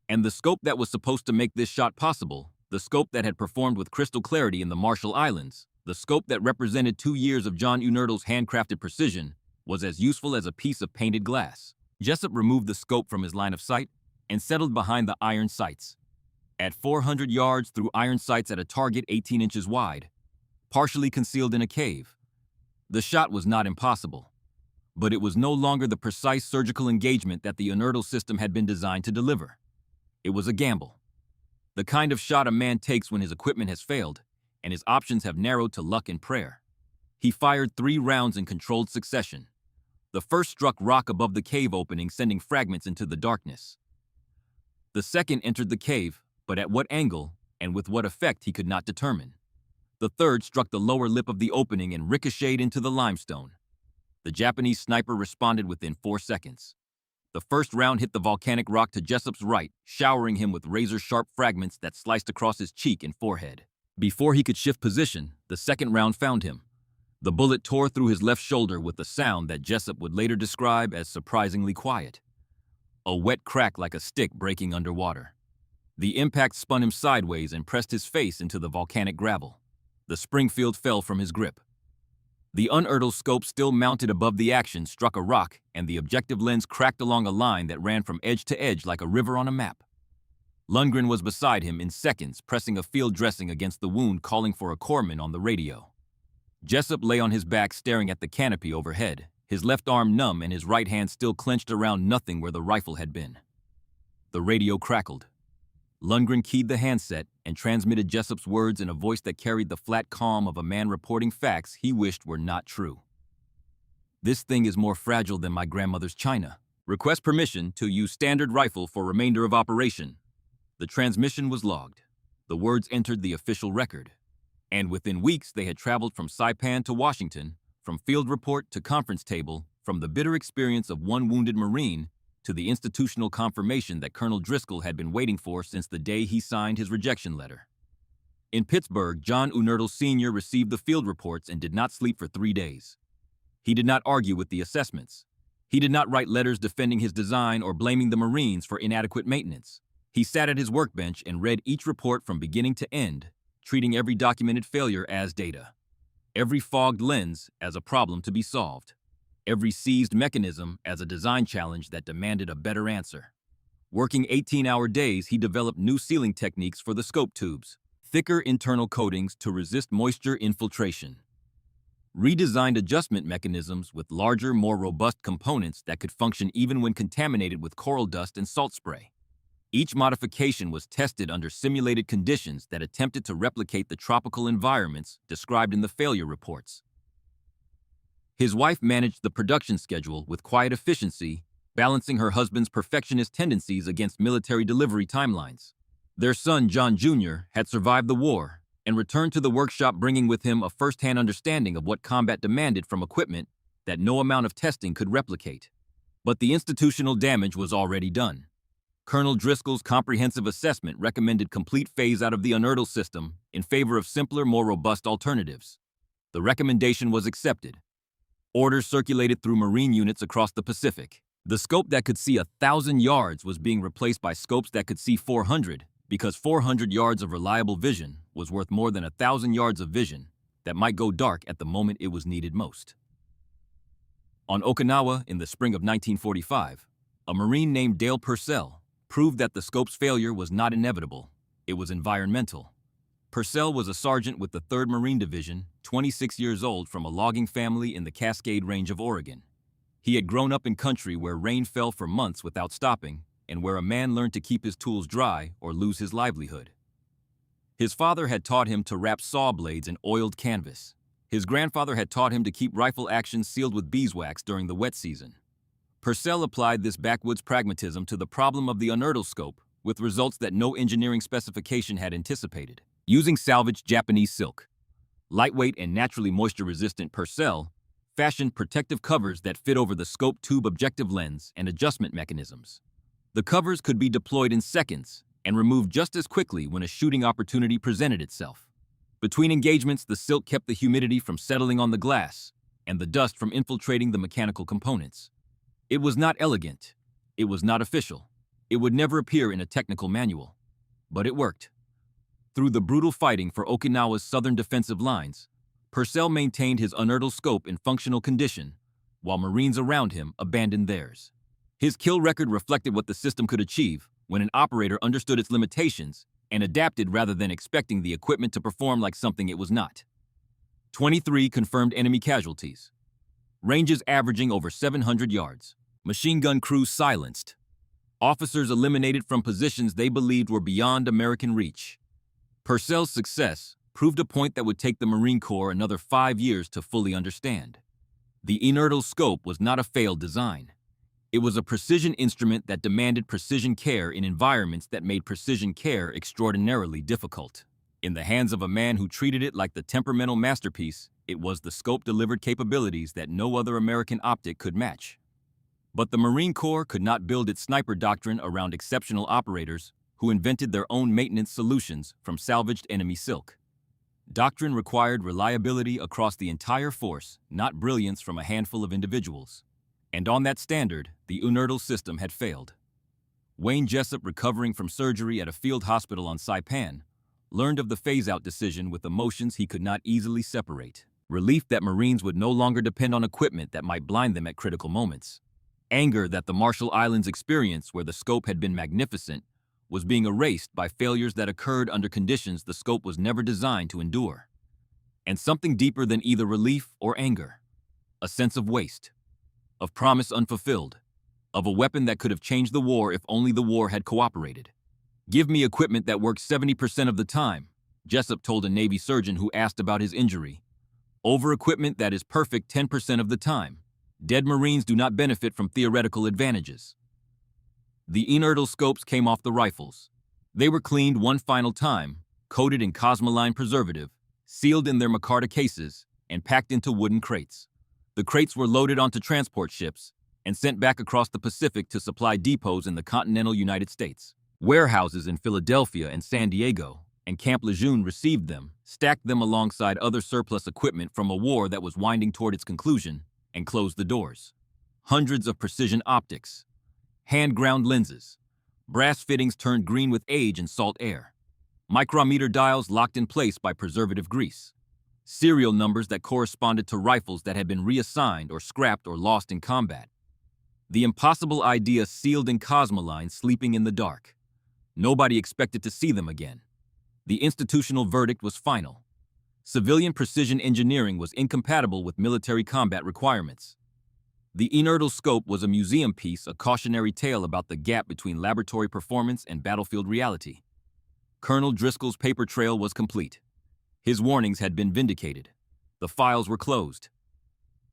And the scope that was supposed to make this shot possible, the scope that had performed with crystal clarity in the Marshall Islands, the scope that represented 2 years of John Unertal's handcrafted precision, was as useful as a piece of painted glass. Jessup removed the scope from his line of sight and settled behind the iron sights. At 400 yards through iron sights at a target 18 inches wide, partially concealed in a cave, the shot was not impossible. But it was no longer the precise surgical engagement that the inertal system had been designed to deliver. It was a gamble. The kind of shot a man takes when his equipment has failed and his options have narrowed to luck and prayer. He fired 3 rounds in controlled succession. The first struck rock above the cave opening, sending fragments into the darkness. The second entered the cave, but at what angle and with what effect he could not determine. The third struck the lower lip of the opening and ricocheted into the limestone. The Japanese sniper responded within 4 seconds. The first round hit the volcanic rock to Jessup's right, showering him with razor-sharp fragments that sliced across his cheek and forehead. Before he could shift position, the second round found him. The bullet tore through his left shoulder with a sound that Jessup would later describe as surprisingly quiet. A wet crack like a stick breaking underwater. The impact spun him sideways and pressed his face into the volcanic gravel. The Springfield fell from his grip. The unertl scope still mounted above the action struck a rock, and the objective lens cracked along a line that ran from edge to edge like a river on a map. Lundgren was beside him in seconds, pressing a field dressing against the wound, calling for a corpsman on the radio. Jessup lay on his back staring at the canopy overhead, his left arm numb and his right hand still clenched around nothing where the rifle had been. The radio crackled. Lundgren keyed the handset and transmitted Jessup's words in a voice that carried the flat calm of a man reporting facts he wished were not true. "This thing is more fragile than my grandmother's china. Request permission to use standard rifle for remainder of operation." The transmission was logged. The words entered the official record. And within weeks they had traveled from Saipan to Washington, from field report to conference table, from the bitter experience of one wounded Marine to the institutional confirmation that Colonel Driscoll had been waiting for since the day he signed his rejection letter. In Pittsburgh, John Unertl Sr. received the field reports and did not sleep for 3 days. He did not argue with the assessments. He did not write letters defending his design or blaming the Marines for inadequate maintenance. He sat at his workbench and read each report from beginning to end, treating every documented failure as data, every fogged lens as a problem to be solved, every seized mechanism as a design challenge that demanded a better answer. Working 18-hour days, he developed new sealing techniques for the scope tubes, thicker internal coatings to resist moisture infiltration, redesigned adjustment mechanisms with larger, more robust components that could function even when contaminated with coral dust and salt spray. Each modification was tested under simulated conditions that attempted to replicate the tropical environments described in the failure reports. His wife managed the production schedule with quiet efficiency, balancing her husband's perfectionist tendencies against military delivery timelines. Their son, John Jr., had survived the war and returned to the workshop, bringing with him a first-hand understanding of what combat demanded from equipment that no amount of testing could replicate. But the institutional damage was already done. Colonel Driscoll's comprehensive assessment recommended complete phase-out of the unertl system in favor of simpler, more robust alternatives. The recommendation was accepted. Orders circulated through Marine units across the Pacific. The scope that could see 1,000 yards was being replaced by scopes that could see 400, because 400 yards of reliable vision was worth more than 1,000 yards of vision that might go dark at the moment it was needed most. On Okinawa in the spring of 1945, a Marine named Dale Purcell proved that the scope's failure was not inevitable, it was environmental. Purcell was a sergeant with the 3rd Marine Division, 26 years old, from a logging family in the Cascade Range of Oregon. He had grown up in country where rain fell for months without stopping, and where a man learned to keep his tools dry or lose his livelihood. His father had taught him to wrap saw blades in oiled canvas. His grandfather had taught him to keep rifle action sealed with beeswax during the wet season. Purcell applied this backwoods pragmatism to the problem of the unertl scope, with results that no engineering specification had anticipated. Using salvaged Japanese silk, lightweight and naturally moisture-resistant, Purcell fashioned protective covers that fit over the scope tube objective lens and adjustment mechanisms. The covers could be deployed in seconds and removed just as quickly when a shooting opportunity presented itself. Between engagements, the silk kept the humidity from settling on the glass and the dust from infiltrating the mechanical components. It was not elegant. It was not official. It would never appear in a technical manual. But it worked. Through the brutal fighting for Okinawa's southern defensive lines, Purcell maintained his unertl scope in functional condition, while Marines around him abandoned theirs. His kill record reflected what the system could achieve when an operator understood its limitations and adapted rather than expecting the equipment to perform like something it was not. 23 confirmed enemy casualties. Ranges averaging over 700 yards. Machine gun crews silenced. Officers eliminated from positions they believed were beyond American reach. Purcell's success proved a point that would take the Marine Corps another 5 years to fully understand. The inertl scope was not a failed design. It was a precision instrument that demanded precision care in environments that made precision care extraordinarily difficult. In the hands of a man who treated it like the temperamental masterpiece, it was the scope-delivered capabilities that no other American optic could match. But the Marine Corps could not build its sniper doctrine around exceptional operators who invented their own maintenance solutions from salvaged enemy silk. Doctrine required reliability across the entire force, not brilliance from a handful of individuals. And on that standard, the Unertl system had failed. Wayne Jessup, recovering from surgery at a field hospital on Saipan, learned of the phase-out decision with emotions he could not easily separate. Relief that Marines would no longer depend on equipment that might blind them at critical moments. Anger that the Marshall Islands experience, where the scope had been magnificent, was being erased by failures that occurred under conditions the scope was never designed to endure. And something deeper than either relief or anger. A sense of waste. Of promise unfulfilled. Of a weapon that could have changed the war if only the war had cooperated. "Give me equipment that works 70% of the time," Jessup told a Navy surgeon who asked about his injury. "Over equipment that is perfect 10% of the time. Dead Marines do not benefit from theoretical advantages." The Unertl scopes came off the rifles. They were cleaned one final time, coated in cosmoline preservative, sealed in their micarta cases, and packed into wooden crates. The crates were loaded onto transport ships and sent back across the Pacific to supply depots in the continental United States. Warehouses in Philadelphia and San Diego and Camp Lejeune received them, stacked them alongside other surplus equipment from a war that was winding toward its conclusion, and closed the doors. Hundreds of precision optics, hand-ground lenses, brass fittings turned green with age and salt air, micrometer dials locked in place by preservative grease, serial numbers that corresponded to rifles that had been reassigned or scrapped or lost in combat. The impossible idea sealed in cosmoline, sleeping in the dark. Nobody expected to see them again. The institutional verdict was final. Civilian precision engineering was incompatible with military combat requirements. The Unertl scope was a museum piece, a cautionary tale about the gap between laboratory performance and battlefield reality. Colonel Driscoll's paper trail was complete. His warnings had been vindicated. The files were closed.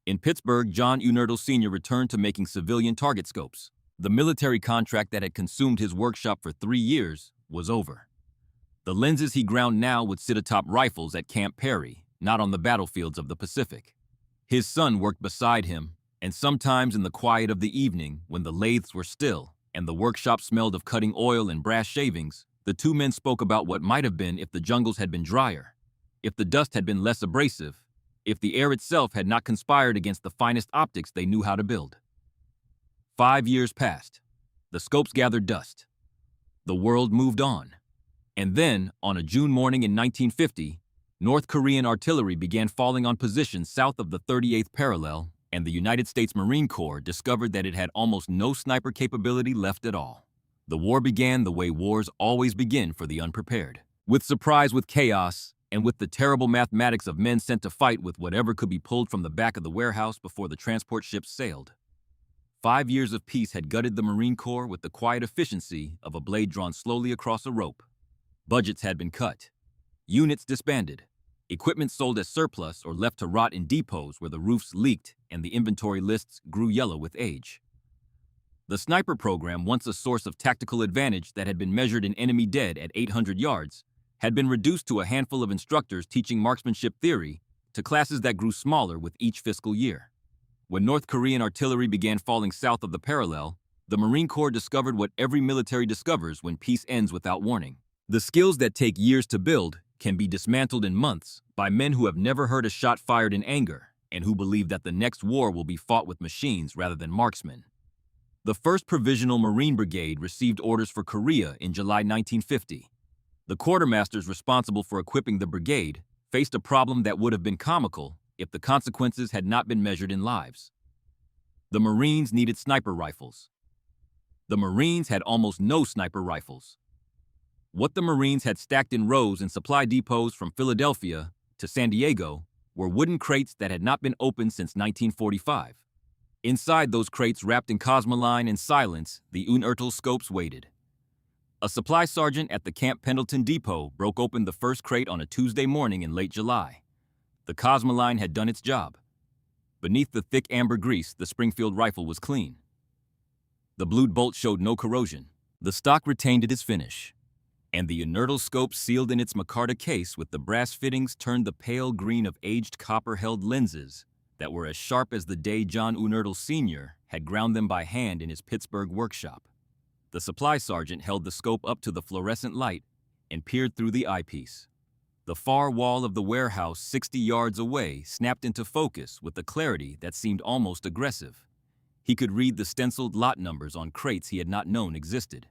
In Pittsburgh, John Unertl Sr. returned to making civilian target scopes. The military contract that had consumed his workshop for 3 years was over. The lenses he ground now would sit atop rifles at Camp Perry, not on the battlefields of the Pacific. His son worked beside him, and sometimes in the quiet of the evening, when the lathes were still and the workshop smelled of cutting oil and brass shavings, the two men spoke about what might have been if the jungles had been drier, if the dust had been less abrasive, if the air itself had not conspired against the finest optics they knew how to build. 5 years passed. The scopes gathered dust. The world moved on. And then, on a June morning in 1950, North Korean artillery began falling on positions south of the 38th parallel, and the United States Marine Corps discovered that it had almost no sniper capability left at all. The war began the way wars always begin for the unprepared. With surprise, with chaos, and with the terrible mathematics of men sent to fight with whatever could be pulled from the back of the warehouse before the transport ships sailed. 5 years of peace had gutted the Marine Corps with the quiet efficiency of a blade drawn slowly across a rope. Budgets had been cut. Units disbanded. Equipment sold as surplus or left to rot in depots where the roofs leaked and the inventory lists grew yellow with age. The sniper program, once a source of tactical advantage that had been measured in enemy dead at 800 yards, had been reduced to a handful of instructors teaching marksmanship theory to classes that grew smaller with each fiscal year. When North Korean artillery began falling south of the parallel, the Marine Corps discovered what every military discovers when peace ends without warning. The skills that take years to build can be dismantled in months by men who have never heard a shot fired in anger and who believe that the next war will be fought with machines rather than marksmen. The 1st Provisional Marine Brigade received orders for Korea in July 1950. The quartermasters responsible for equipping the brigade faced a problem that would have been comical if the consequences had not been measured in lives. The Marines needed sniper rifles. The Marines had almost no sniper rifles. What the Marines had stacked in rows in supply depots from Philadelphia to San Diego were wooden crates that had not been opened since 1945. Inside those crates, wrapped in cosmoline and silence, the Unertl scopes waited. A supply sergeant at the Camp Pendleton depot broke open the first crate on a Tuesday morning in late July. The cosmoline had done its job. Beneath the thick amber grease, the Springfield rifle was clean. The blued bolt showed no corrosion. The stock retained its finish. And the Unertl scope, sealed in its micarta case with the brass fittings, turned the pale green of aged copper-held lenses that were as sharp as the day John Unertl Sr. had ground them by hand in his Pittsburgh workshop. The supply sergeant held the scope up to the fluorescent light and peered through the eyepiece. The far wall of the warehouse 60 yards away snapped into focus with a clarity that seemed almost aggressive. He could read the stenciled lot numbers on crates he had not known existed.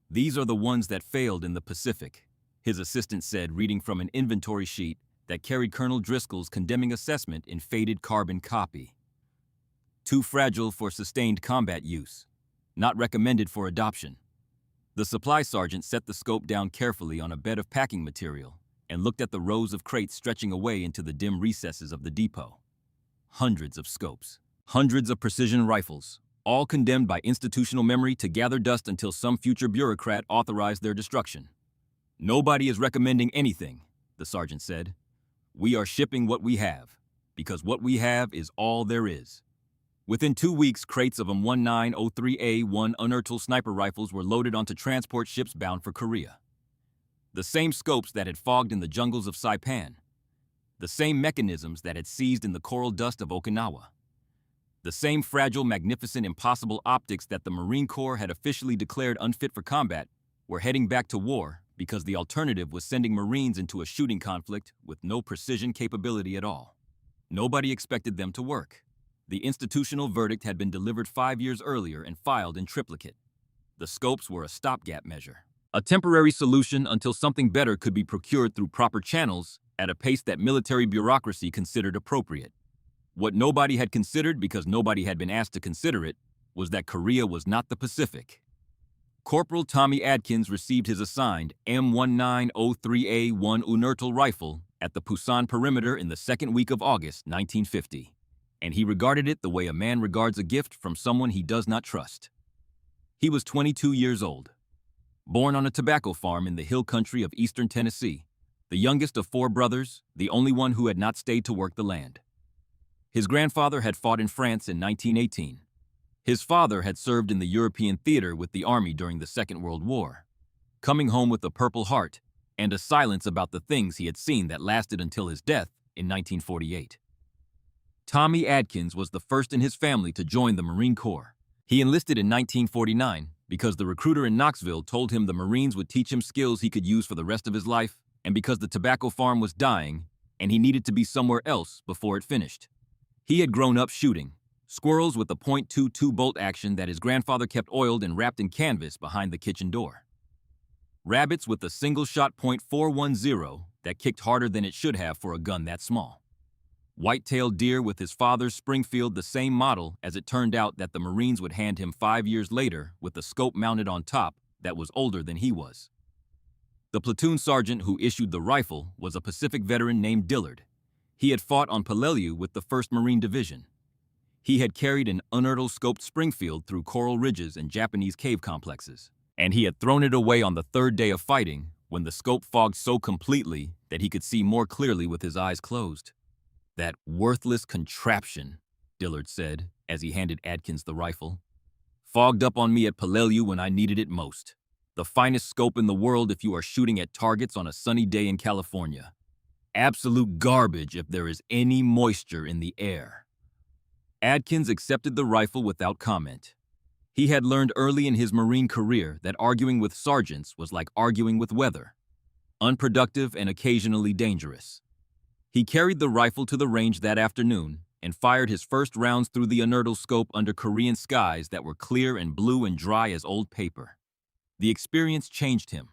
"These are the ones that failed in the Pacific," his assistant said, reading from an inventory sheet that carried Colonel Driscoll's condemning assessment in faded carbon copy. "Too fragile for sustained combat use. Not recommended for adoption." The supply sergeant set the scope down carefully on a bed of packing material and looked at the rows of crates stretching away into the dim recesses of the depot. Hundreds of scopes, hundreds of precision rifles, all condemned by institutional memory to gather dust until some future bureaucrat authorized their destruction. "Nobody is recommending anything," the sergeant said. "We are shipping what we have, because what we have is all there is." Within 2 weeks, crates of M1903A1 unertl sniper rifles were loaded onto transport ships bound for Korea. The same scopes that had fogged in the jungles of Saipan. The same mechanisms that had seized in the coral dust of Okinawa. The same fragile, magnificent, impossible optics that the Marine Corps had officially declared unfit for combat were heading back to war because the alternative was sending Marines into a shooting conflict with no precision capability at all. Nobody expected them to work. The institutional verdict had been delivered 5 years earlier and filed in triplicate. The scopes were a stopgap measure, a temporary solution until something better could be procured through proper channels at a pace that military bureaucracy considered appropriate. What nobody had considered, because nobody had been asked to consider it, was that Korea was not the Pacific. Corporal Tommy Adkins received his assigned M1903A1 unertl rifle at the Pusan perimeter in the second week of August 1950. And he regarded it the way a man regards a gift from someone he does not trust. He was 22 years old. Born on a tobacco farm in the hill country of eastern Tennessee, the youngest of 4 brothers, the only one who had not stayed to work the land. His grandfather had fought in France in 1918. His father had served in the European theater with the army during the Second World War, coming home with a Purple Heart and a silence about the things he had seen that lasted until his death in 1948. Tommy Adkins was the first in his family to join the Marine Corps. He enlisted in 1949 because the recruiter in Knoxville told him the Marines would teach him skills he could use for the rest of his life, and because the tobacco farm was dying and he needed to be somewhere else before it finished. He had grown up shooting squirrels with a .22 bolt action that his grandfather kept oiled and wrapped in canvas behind the kitchen door. Rabbits with a single-shot .410 that kicked harder than it should have for a gun that small. White-tailed deer with his father's Springfield, the same model as it turned out that the Marines would hand him 5 years later with a scope mounted on top that was older than he was. The platoon sergeant who issued the rifle was a Pacific veteran named Dillard. He had fought on Peleliu with the 1st Marine Division. He had carried an unertl scoped Springfield through coral ridges and Japanese cave complexes, and he had thrown it away on the 3rd day of fighting when the scope fogged so completely that he could see more clearly with his eyes closed. "That worthless contraption," Dillard said as he handed Adkins the rifle, "fogged up on me at Peleliu when I needed it most. The finest scope in the world if you are shooting at targets on a sunny day in California. Absolute garbage if there is any moisture in the air." Adkins accepted the rifle without comment. He had learned early in his Marine career that arguing with sergeants was like arguing with weather, unproductive and occasionally dangerous. He carried the rifle to the range that afternoon and fired his first rounds through the unertl scope under Korean skies that were clear and blue and dry as old paper. The experience changed him.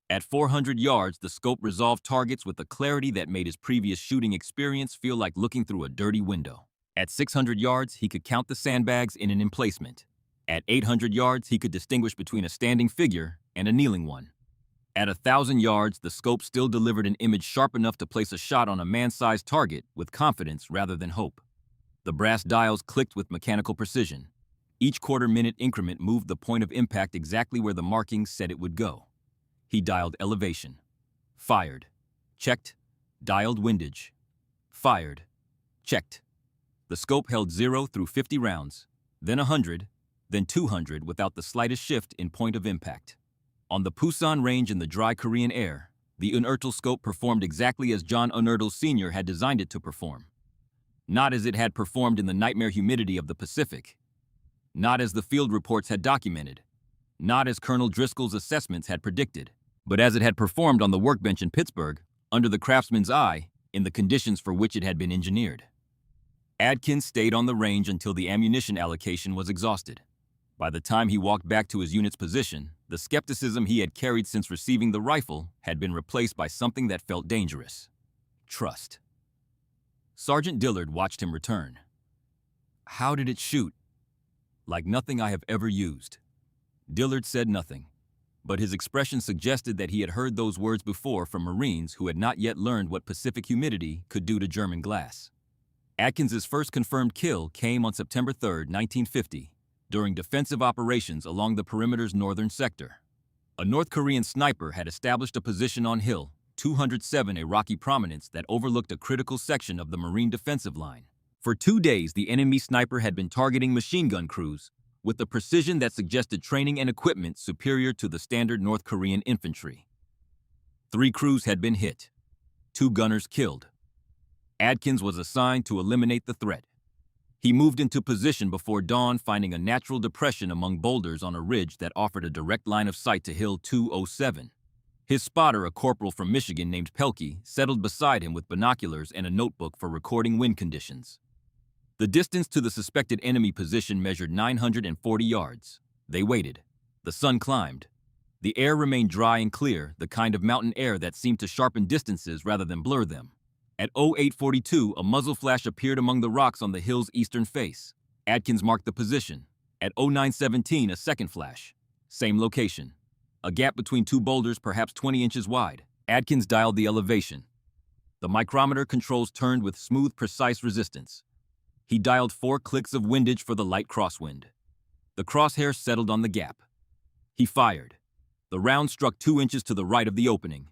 At 400 yards, the scope resolved targets with a clarity that made his previous shooting experience feel like looking through a dirty window. At 600 yards, he could count the sandbags in an emplacement. At 800 yards, he could distinguish between a standing figure and a kneeling one. At 1,000 yards, the scope still delivered an image sharp enough to place a shot on a man-sized target with confidence rather than hope. The brass dials clicked with mechanical precision. Each quarter-minute increment moved the point of impact exactly where the markings said it would go. He dialed elevation. Fired. Checked. Dialed windage. Fired. Checked. The scope held 0 through 50 rounds, then 100, then 200 without the slightest shift in point of impact. On the Pusan range in the dry Korean air, the unertl scope performed exactly as John Unertl Sr. had designed it to perform. Not as it had performed in the nightmare humidity of the Pacific. Not as the field reports had documented. Not as Colonel Driscoll's assessments had predicted. But as it had performed on the workbench in Pittsburgh, under the craftsman's eye, in the conditions for which it had been engineered. Adkins stayed on the range until the ammunition allocation was exhausted. By the time he walked back to his unit's position, the skepticism he had carried since receiving the rifle had been replaced by something that felt dangerous: trust. Sergeant Dillard watched him return. "How did it shoot?" "Like nothing I have ever used." Dillard said nothing, but his expression suggested that he had heard those words before from Marines who had not yet learned what Pacific humidity could do to German glass. Atkins's first confirmed kill came on September 3, 1950, during defensive operations along the perimeter's northern sector. A North Korean sniper had established a position on Hill 207, a rocky prominence that overlooked a critical section of the Marine defensive line. For 2 days, the enemy sniper had been targeting machine gun crews with a precision that suggested training and equipment superior to the standard North Korean infantry. 3 crews had been hit, 2 gunners killed. Adkins was assigned to eliminate the threat. He moved into position before dawn, finding a natural depression among boulders on a ridge that offered a direct line of sight to Hill 207. His spotter, a corporal from Michigan named Pelkey, settled beside him with binoculars and a notebook for recording wind conditions. The distance to the suspected enemy position measured 940 yards. They waited. The sun climbed. The air remained dry and clear, the kind of mountain air that seemed to sharpen distances rather than blur them. At 0842, a muzzle flash appeared among the rocks on the hill's eastern face. Adkins marked the position. At 0917, a second flash. Same location. A gap between 2 boulders, perhaps 20 inches wide. Adkins dialed the elevation. The micrometer controls turned with smooth, precise resistance. He dialed 4 clicks of windage for the light crosswind. The crosshair settled on the gap. He fired. The round struck 2 inches to the right of the opening.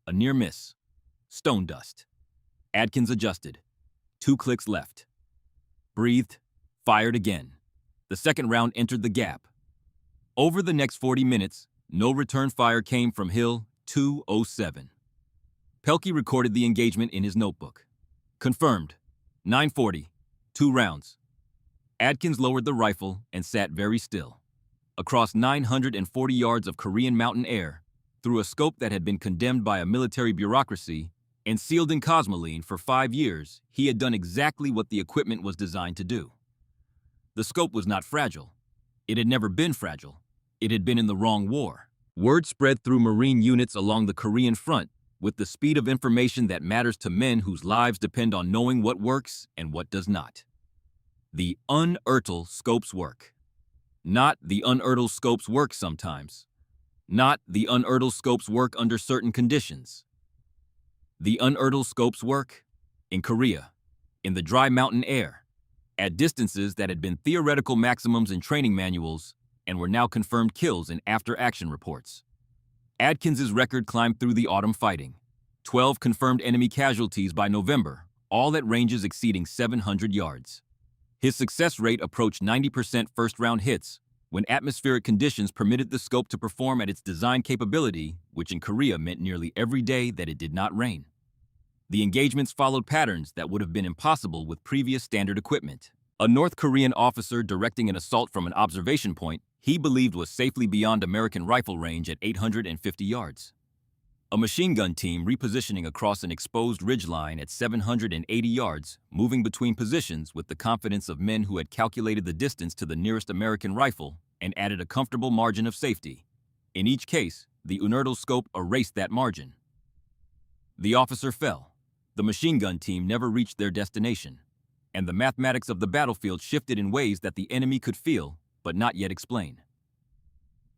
A near miss. Stone dust. Adkins adjusted. 2 clicks left. Breathed. Fired again. The second round entered the gap. Over the next 40 minutes, no return fire came from Hill 207. Pelkey recorded the engagement in his notebook. Confirmed. 940. 2 rounds. Adkins lowered the rifle and sat very still. Across 940 yards of Korean mountain air, through a scope that had been condemned by a military bureaucracy and sealed in cosmoline for 5 years, he had done exactly what the equipment was designed to do. The scope was not fragile. It had never been fragile. It had been in the wrong war. Word spread through Marine units along the Korean front with the speed of information that matters to men whose lives depend on knowing what works and what does not. The unearthly scopes work. Not the unearthly scopes work sometimes. Not the unearthly scopes work under certain conditions. The unearthly scopes work in Korea, in the dry mountain air, at distances that had been theoretical maximums in training manuals and were now confirmed kills in after-action reports. Adkins's record climbed through the autumn fighting. 12 confirmed enemy casualties by November, all at ranges exceeding 700 yards. His success rate approached 90% first-round hits when atmospheric conditions permitted the scope to perform at its design capability, which in Korea meant nearly every day that it did not rain. The engagements followed patterns that would have been impossible with previous standard equipment. A North Korean officer directing an assault from an observation point he believed was safely beyond American rifle range at 850 yards. A machine gun team repositioning across an exposed ridgeline at 780 yards, moving between positions with the confidence of men who had calculated the distance to the nearest American rifle and added a comfortable margin of safety. In each case, the unearthly scope erased that margin. The officer fell. The machine gun team never reached their destination, and the mathematics of the battlefield shifted in ways that the enemy could feel, but not yet explain.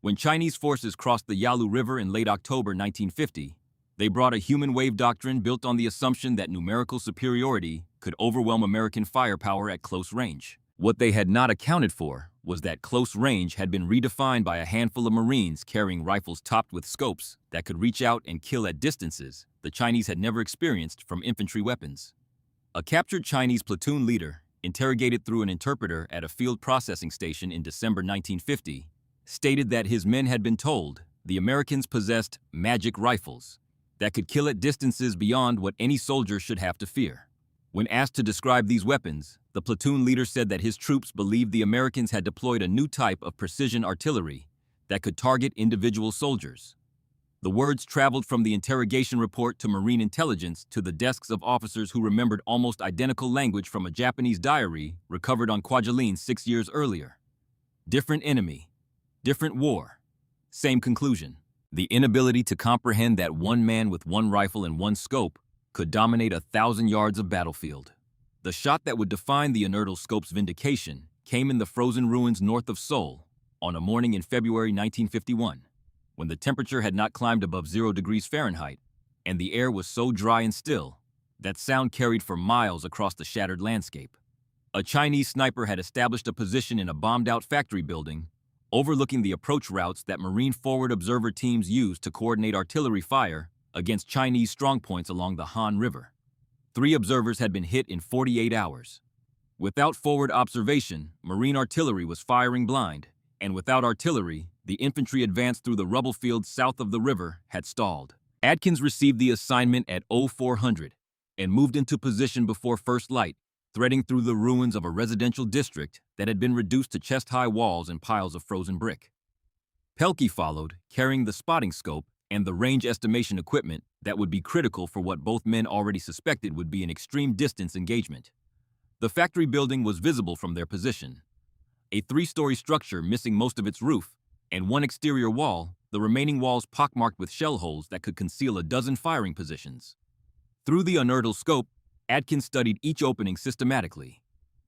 When Chinese forces crossed the Yalu River in late October 1950, they brought a human wave doctrine built on the assumption that numerical superiority could overwhelm American firepower at close range. What they had not accounted for was that close range had been redefined by a handful of Marines carrying rifles topped with scopes that could reach out and kill at distances the Chinese had never experienced from infantry weapons. A captured Chinese platoon leader, interrogated through an interpreter at a field processing station in December 1950, stated that his men had been told the Americans possessed magic rifles that could kill at distances beyond what any soldier should have to fear. When asked to describe these weapons, the platoon leader said that his troops believed the Americans had deployed a new type of precision artillery that could target individual soldiers. The words traveled from the interrogation report to Marine intelligence to the desks of officers who remembered almost identical language from a Japanese diary recovered on Kwajalein 6 years earlier. Different enemy, different war, same conclusion. The inability to comprehend that one man with one rifle and one scope could dominate 1,000 yards of battlefield. The shot that would define the inertial scope's vindication came in the frozen ruins north of Seoul on a morning in February 1951, when the temperature had not climbed above 0 degrees Fahrenheit, and the air was so dry and still that sound carried for miles across the shattered landscape. A Chinese sniper had established a position in a bombed-out factory building, overlooking the approach routes that Marine forward observer teams used to coordinate artillery fire against Chinese strongpoints along the Han River. 3 observers had been hit in 48 hours. Without forward observation, Marine artillery was firing blind, and without artillery, the infantry advance through the rubble fields south of the river had stalled. Adkins received the assignment at 0400 and moved into position before first light, threading through the ruins of a residential district that had been reduced to chest-high walls and piles of frozen brick. Pelkey followed, carrying the spotting scope and the range estimation equipment that would be critical for what both men already suspected would be an extreme distance engagement. The factory building was visible from their position. A 3-story structure missing most of its roof, and one exterior wall, the remaining walls pockmarked with shell holes that could conceal a dozen firing positions. Through the inertial scope, Adkins studied each opening systematically.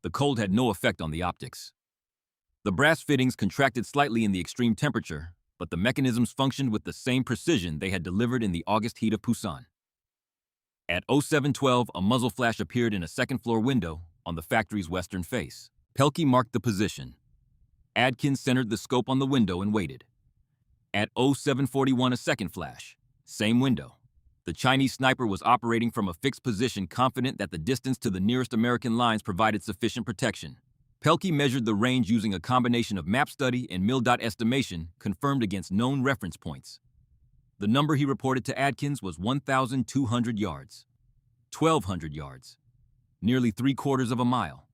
The cold had no effect on the optics. The brass fittings contracted slightly in the extreme temperature, but the mechanisms functioned with the same precision they had delivered in the August heat of Busan. At 0712, a muzzle flash appeared in a second-floor window on the factory's western face. Pelkey marked the position. Adkins centered the scope on the window and waited. At 0741, a second flash. Same window. The Chinese sniper was operating from a fixed position, confident that the distance to the nearest American lines provided sufficient protection. Pelkey measured the range using a combination of map study and mil-dot estimation confirmed against known reference points. The number he reported to Adkins was 1,200 yards. 1,200 yards. Nearly 3/4 of a mile.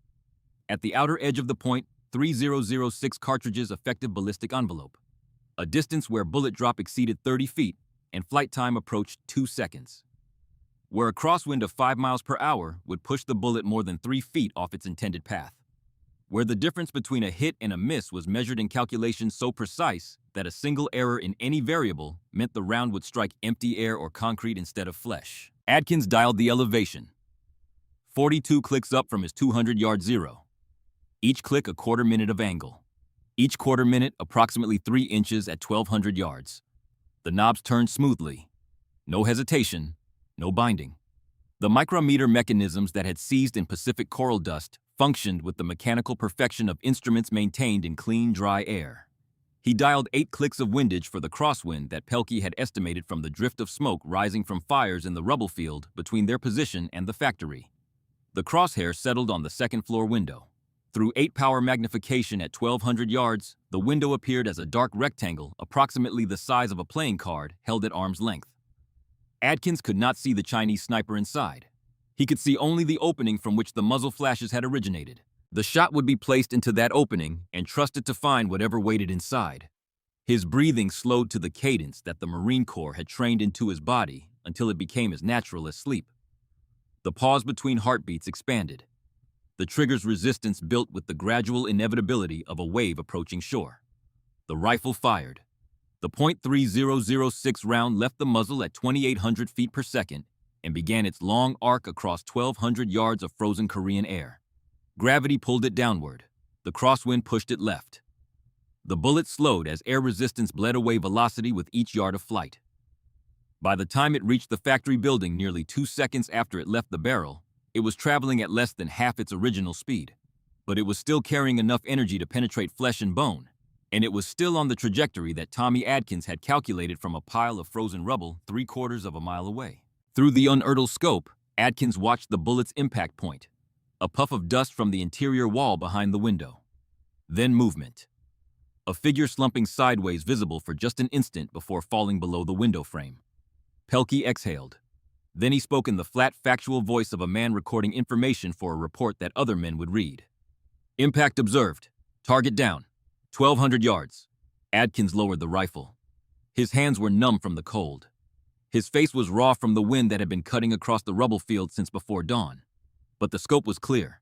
At the outer edge of the point, 3006 cartridges effective ballistic envelope. A distance where bullet drop exceeded 30 feet and flight time approached 2 seconds. Where a crosswind of 5 miles per hour would push the bullet more than 3 feet off its intended path. Where the difference between a hit and a miss was measured in calculations so precise that a single error in any variable meant the round would strike empty air or concrete instead of flesh. Adkins dialed the elevation. 42 clicks up from his 200-yard zero. Each click a quarter minute of angle. Each quarter minute approximately 3 inches at 1,200 yards. The knobs turned smoothly. No hesitation, no binding. The micrometer mechanisms that had seized in Pacific coral dust functioned with the mechanical perfection of instruments maintained in clean, dry air. He dialed 8 clicks of windage for the crosswind that Pelkey had estimated from the drift of smoke rising from fires in the rubble field between their position and the factory. The crosshair settled on the second-floor window. Through 8-power magnification at 1,200 yards, the window appeared as a dark rectangle approximately the size of a playing card held at arm's length. Adkins could not see the Chinese sniper inside. He could see only the opening from which the muzzle flashes had originated. The shot would be placed into that opening and trusted to find whatever waited inside. His breathing slowed to the cadence that the Marine Corps had trained into his body until it became as natural as sleep. The pause between heartbeats expanded. The trigger's resistance built with the gradual inevitability of a wave approaching shore. The rifle fired. The .3006 round left the muzzle at 2,800 feet per second and began its long arc across 1,200 yards of frozen Korean air. Gravity pulled it downward. The crosswind pushed it left. The bullet slowed as air resistance bled away velocity with each yard of flight. By the time it reached the factory building nearly 2 seconds after it left the barrel, it was traveling at less than half its original speed. But it was still carrying enough energy to penetrate flesh and bone, and it was still on the trajectory that Tommy Adkins had calculated from a pile of frozen rubble 3/4 of a mile away. Through the unertl scope, Adkins watched the bullet's impact point, a puff of dust from the interior wall behind the window. Then movement. A figure slumping sideways visible for just an instant before falling below the window frame. Pelkey exhaled. Then he spoke in the flat, factual voice of a man recording information for a report that other men would read. Impact observed. Target down. 1,200 yards. Adkins lowered the rifle. His hands were numb from the cold. His face was raw from the wind that had been cutting across the rubble field since before dawn. But the scope was clear.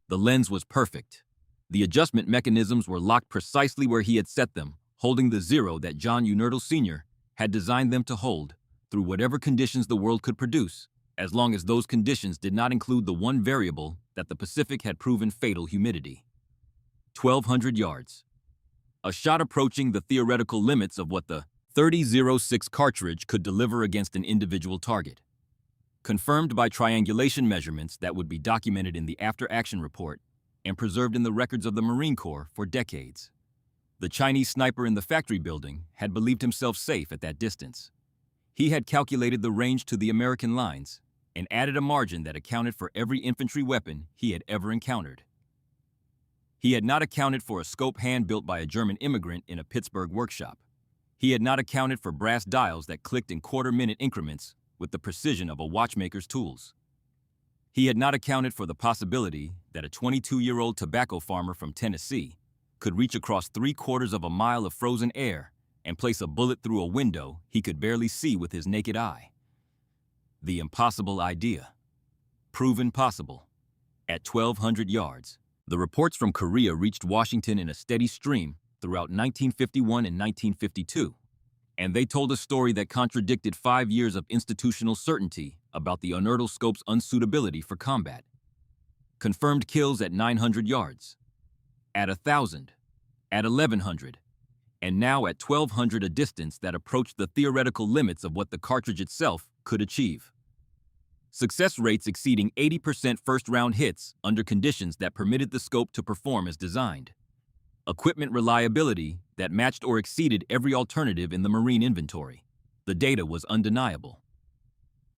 The lens was perfect. The adjustment mechanisms were locked precisely where he had set them, holding the zero that John Unertl Sr. had designed them to hold, through whatever conditions the world could produce, as long as those conditions did not include the one variable that the Pacific had proven fatal: humidity. 1,200 yards. A shot approaching the theoretical limits of what the .30-06 cartridge could deliver against an individual target. Confirmed by triangulation measurements that would be documented in the after-action report and preserved in the records of the Marine Corps for decades. The Chinese sniper in the factory building had believed himself safe at that distance. He had calculated the range to the American lines and added a margin that accounted for every infantry weapon he had ever encountered. He had not accounted for a scope hand-built by a German immigrant in a Pittsburgh workshop. He had not accounted for brass dials that clicked in quarter-minute increments with the precision of a watchmaker's tools. He had not accounted for the possibility that a 22-year-old tobacco farmer from Tennessee could reach across 3/4 of a mile of frozen air and place a bullet through a window he could barely see with his naked eye. The impossible idea. Proven possible. At 1,200 yards, the reports from Korea reached Washington in a steady stream throughout 1951 and 1952, and they told a story that contradicted 5 years of institutional certainty about the Unertl scope's unsuitability for combat. Confirmed kills at 900 yards, at 1,000, at 1,100, and now at 1,200, a distance that approached the theoretical limits of what the cartridge itself could achieve. Success rates exceeding 80% first-round hits under conditions that permitted the scope to perform as designed. Equipment reliability that matched or exceeded every alternative in the Marine inventory. The data was undeniable.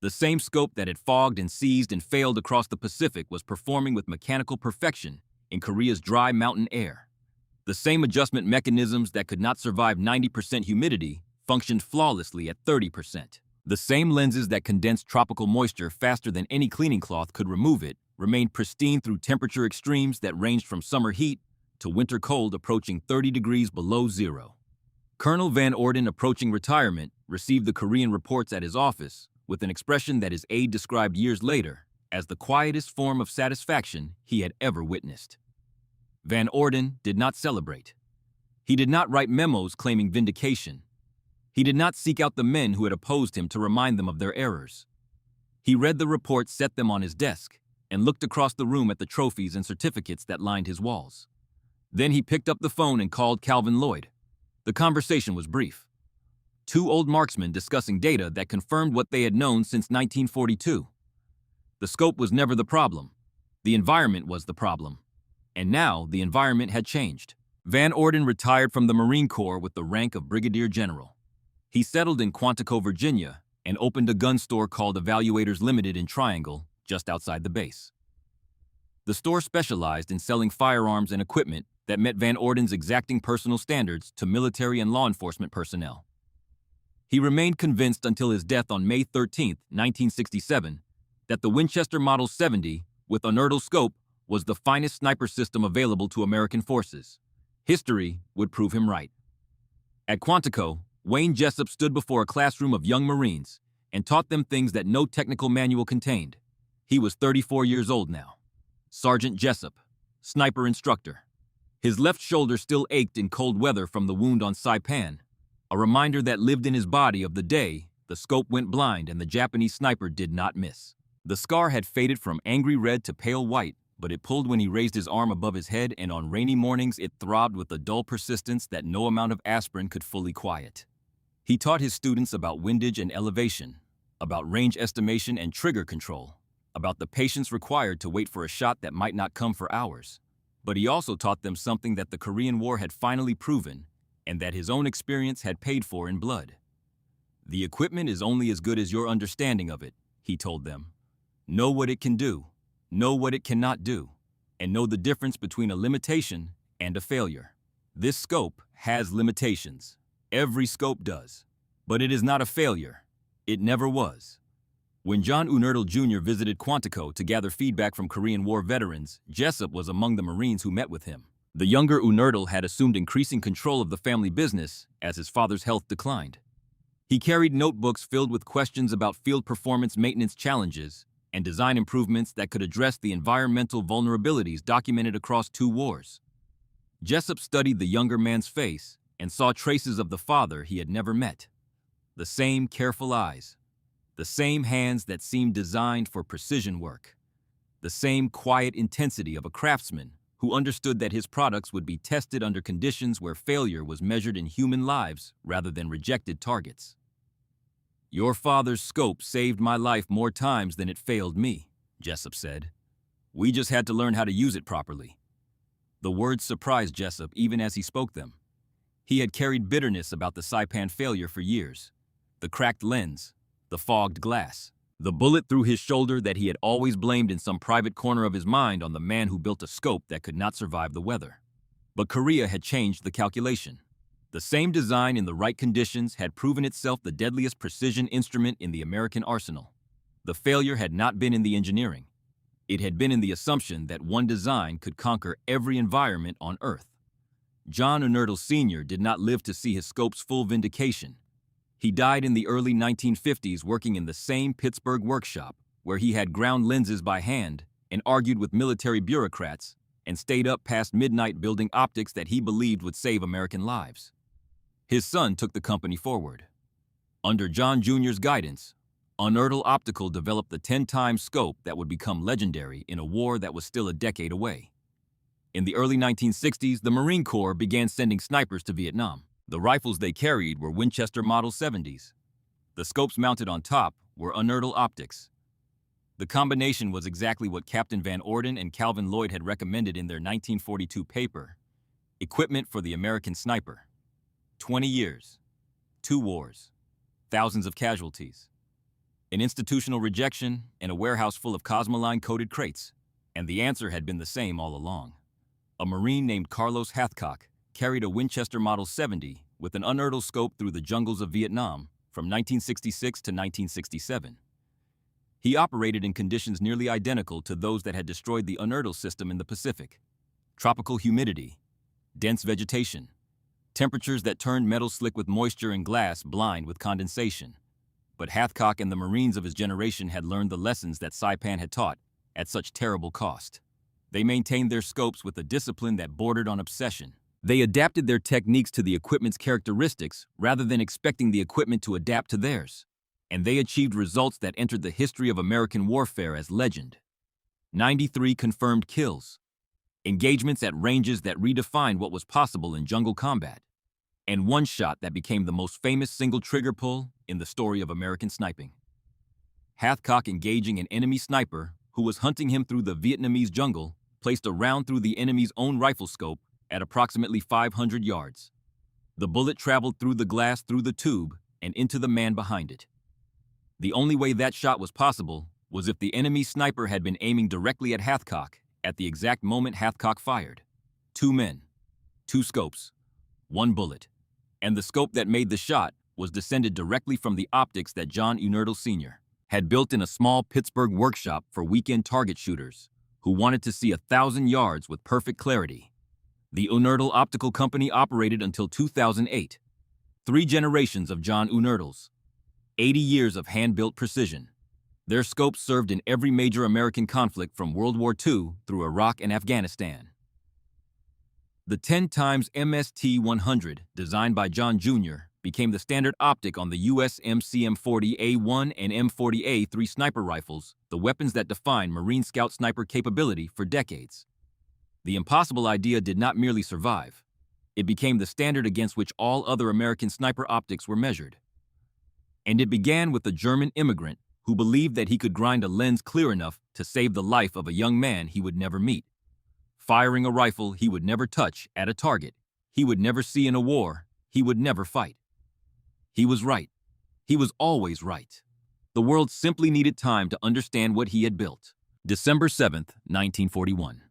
The same scope that had fogged and seized and failed across the Pacific was performing with mechanical perfection in Korea's dry mountain air. The same adjustment mechanisms that could not survive 90% humidity functioned flawlessly at 30%. The same lenses that condensed tropical moisture faster than any cleaning cloth could remove it remained pristine through temperature extremes that ranged from summer heat to winter cold approaching 30 degrees below zero. Colonel Van Orden, approaching retirement, received the Korean reports at his office with an expression that his aide described years later as the quietest form of satisfaction he had ever witnessed. Van Orden did not celebrate. He did not write memos claiming vindication. He did not seek out the men who had opposed him to remind them of their errors. He read the reports, set them on his desk, and looked across the room at the trophies and certificates that lined his walls. Then he picked up the phone and called Calvin Lloyd. The conversation was brief. Two old marksmen discussing data that confirmed what they had known since 1942. The scope was never the problem. The environment was the problem. And now the environment had changed. Van Orden retired from the Marine Corps with the rank of Brigadier General. He settled in Quantico, Virginia, and opened a gun store called Evaluators Limited in Triangle, just outside the base. The store specialized in selling firearms and equipment that met Van Orden's exacting personal standards to military and law enforcement personnel. He remained convinced until his death on May 13, 1967, that the Winchester Model 70 with Unertl scope was the finest sniper system available to American forces. History would prove him right. At Quantico, Wayne Jessup stood before a classroom of young Marines and taught them things that no technical manual contained. He was 34 years old now. Sergeant Jessup, sniper instructor. His left shoulder still ached in cold weather from the wound on Saipan, a reminder that lived in his body of the day the scope went blind and the Japanese sniper did not miss. The scar had faded from angry red to pale white, but it pulled when he raised his arm above his head, and on rainy mornings it throbbed with a dull persistence that no amount of aspirin could fully quiet. He taught his students about windage and elevation, about range estimation and trigger control, about the patience required to wait for a shot that might not come for hours. But he also taught them something that the Korean War had finally proven, and that his own experience had paid for in blood. The equipment is only as good as your understanding of it, he told them. Know what it can do, know what it cannot do, and know the difference between a limitation and a failure. This scope has limitations. Every scope does. But it is not a failure. It never was. When John Unertl Jr. visited Quantico to gather feedback from Korean War veterans, Jessup was among the Marines who met with him. The younger Unertl had assumed increasing control of the family business as his father's health declined. He carried notebooks filled with questions about field performance maintenance challenges and design improvements that could address the environmental vulnerabilities documented across 2 wars. Jessup studied the younger man's face and saw traces of the father he had never met. The same careful eyes, the same hands that seemed designed for precision work, the same quiet intensity of a craftsman who understood that his products would be tested under conditions where failure was measured in human lives rather than rejected targets. "Your father's scope saved my life more times than it failed me," Jessup said. "We just had to learn how to use it properly." The words surprised Jessup even as he spoke them. He had carried bitterness about the Saipan failure for years. The cracked lens, the fogged glass, the bullet through his shoulder that he had always blamed in some private corner of his mind on the man who built a scope that could not survive the weather. But Korea had changed the calculation. The same design in the right conditions had proven itself the deadliest precision instrument in the American arsenal. The failure had not been in the engineering. It had been in the assumption that one design could conquer every environment on Earth. John Unertl Sr. did not live to see his scope's full vindication. He died in the early 1950s working in the same Pittsburgh workshop where he had ground lenses by hand and argued with military bureaucrats and stayed up past midnight building optics that he believed would save American lives. His son took the company forward. Under John Jr.'s guidance, Unertl Optical developed the 10-time scope that would become legendary in a war that was still a decade away. In the early 1960s, the Marine Corps began sending snipers to Vietnam. The rifles they carried were Winchester Model 70s. The scopes mounted on top were Unertl optics. The combination was exactly what Captain Van Orden and Calvin Lloyd had recommended in their 1942 paper, Equipment for the American Sniper. 20 years, 2 wars, thousands of casualties, an institutional rejection, and a warehouse full of Cosmoline-coated crates. And the answer had been the same all along. A Marine named Carlos Hathcock carried a Winchester Model 70 with an Unertl scope through the jungles of Vietnam from 1966 to 1967. He operated in conditions nearly identical to those that had destroyed the Unertl system in the Pacific. Tropical humidity, dense vegetation, temperatures that turned metal slick with moisture and glass blind with condensation. But Hathcock and the Marines of his generation had learned the lessons that Saipan had taught at such terrible cost. They maintained their scopes with a discipline that bordered on obsession. They adapted their techniques to the equipment's characteristics rather than expecting the equipment to adapt to theirs. And they achieved results that entered the history of American warfare as legend. 93 confirmed kills, engagements at ranges that redefined what was possible in jungle combat, and one shot that became the most famous single trigger pull in the story of American sniping. Hathcock engaging an enemy sniper who was hunting him through the Vietnamese jungle placed a round through the enemy's own rifle scope at approximately 500 yards. The bullet traveled through the glass through the tube and into the man behind it. The only way that shot was possible was if the enemy sniper had been aiming directly at Hathcock at the exact moment Hathcock fired. 2 men, 2 scopes, 1 bullet. And the scope that made the shot was descended directly from the optics that John Unertl Sr. had built in a small Pittsburgh workshop for weekend target shooters who wanted to see 1,000 yards with perfect clarity. The Unertl Optical Company operated until 2008. 3 generations of John Unertls. 80 years of hand-built precision. Their scopes served in every major American conflict from World War II through Iraq and Afghanistan. The 10x MST-100, designed by John Jr., became the standard optic on the U.S. MCM-40A1 and M40A3 sniper rifles, the weapons that defined Marine Scout sniper capability for decades. The impossible idea did not merely survive. It became the standard against which all other American sniper optics were measured. And it began with a German immigrant who believed that he could grind a lens clear enough to save the life of a young man he would never meet. Firing a rifle he would never touch at a target he would never see in a war he would never fight. He was right. He was always right. The world simply needed time to understand what he had built. December 7th, 1941.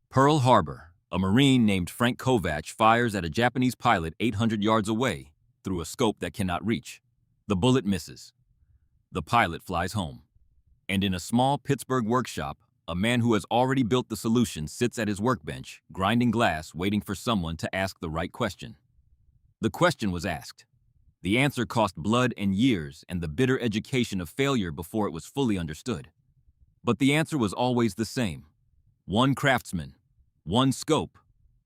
Pearl Harbor, a Marine named Frank Kovach fires at a Japanese pilot 800 yards away through a scope that cannot reach. The bullet misses. The pilot flies home. And in a small Pittsburgh workshop, a man who has already built the solution sits at his workbench, grinding glass, waiting for someone to ask the right question. The question was asked. The answer cost blood and years and the bitter education of failure before it was fully understood. But the answer was always the same. One craftsman, one scope,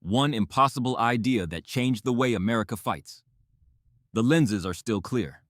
one impossible idea that changed the way America fights. The lenses are still clear.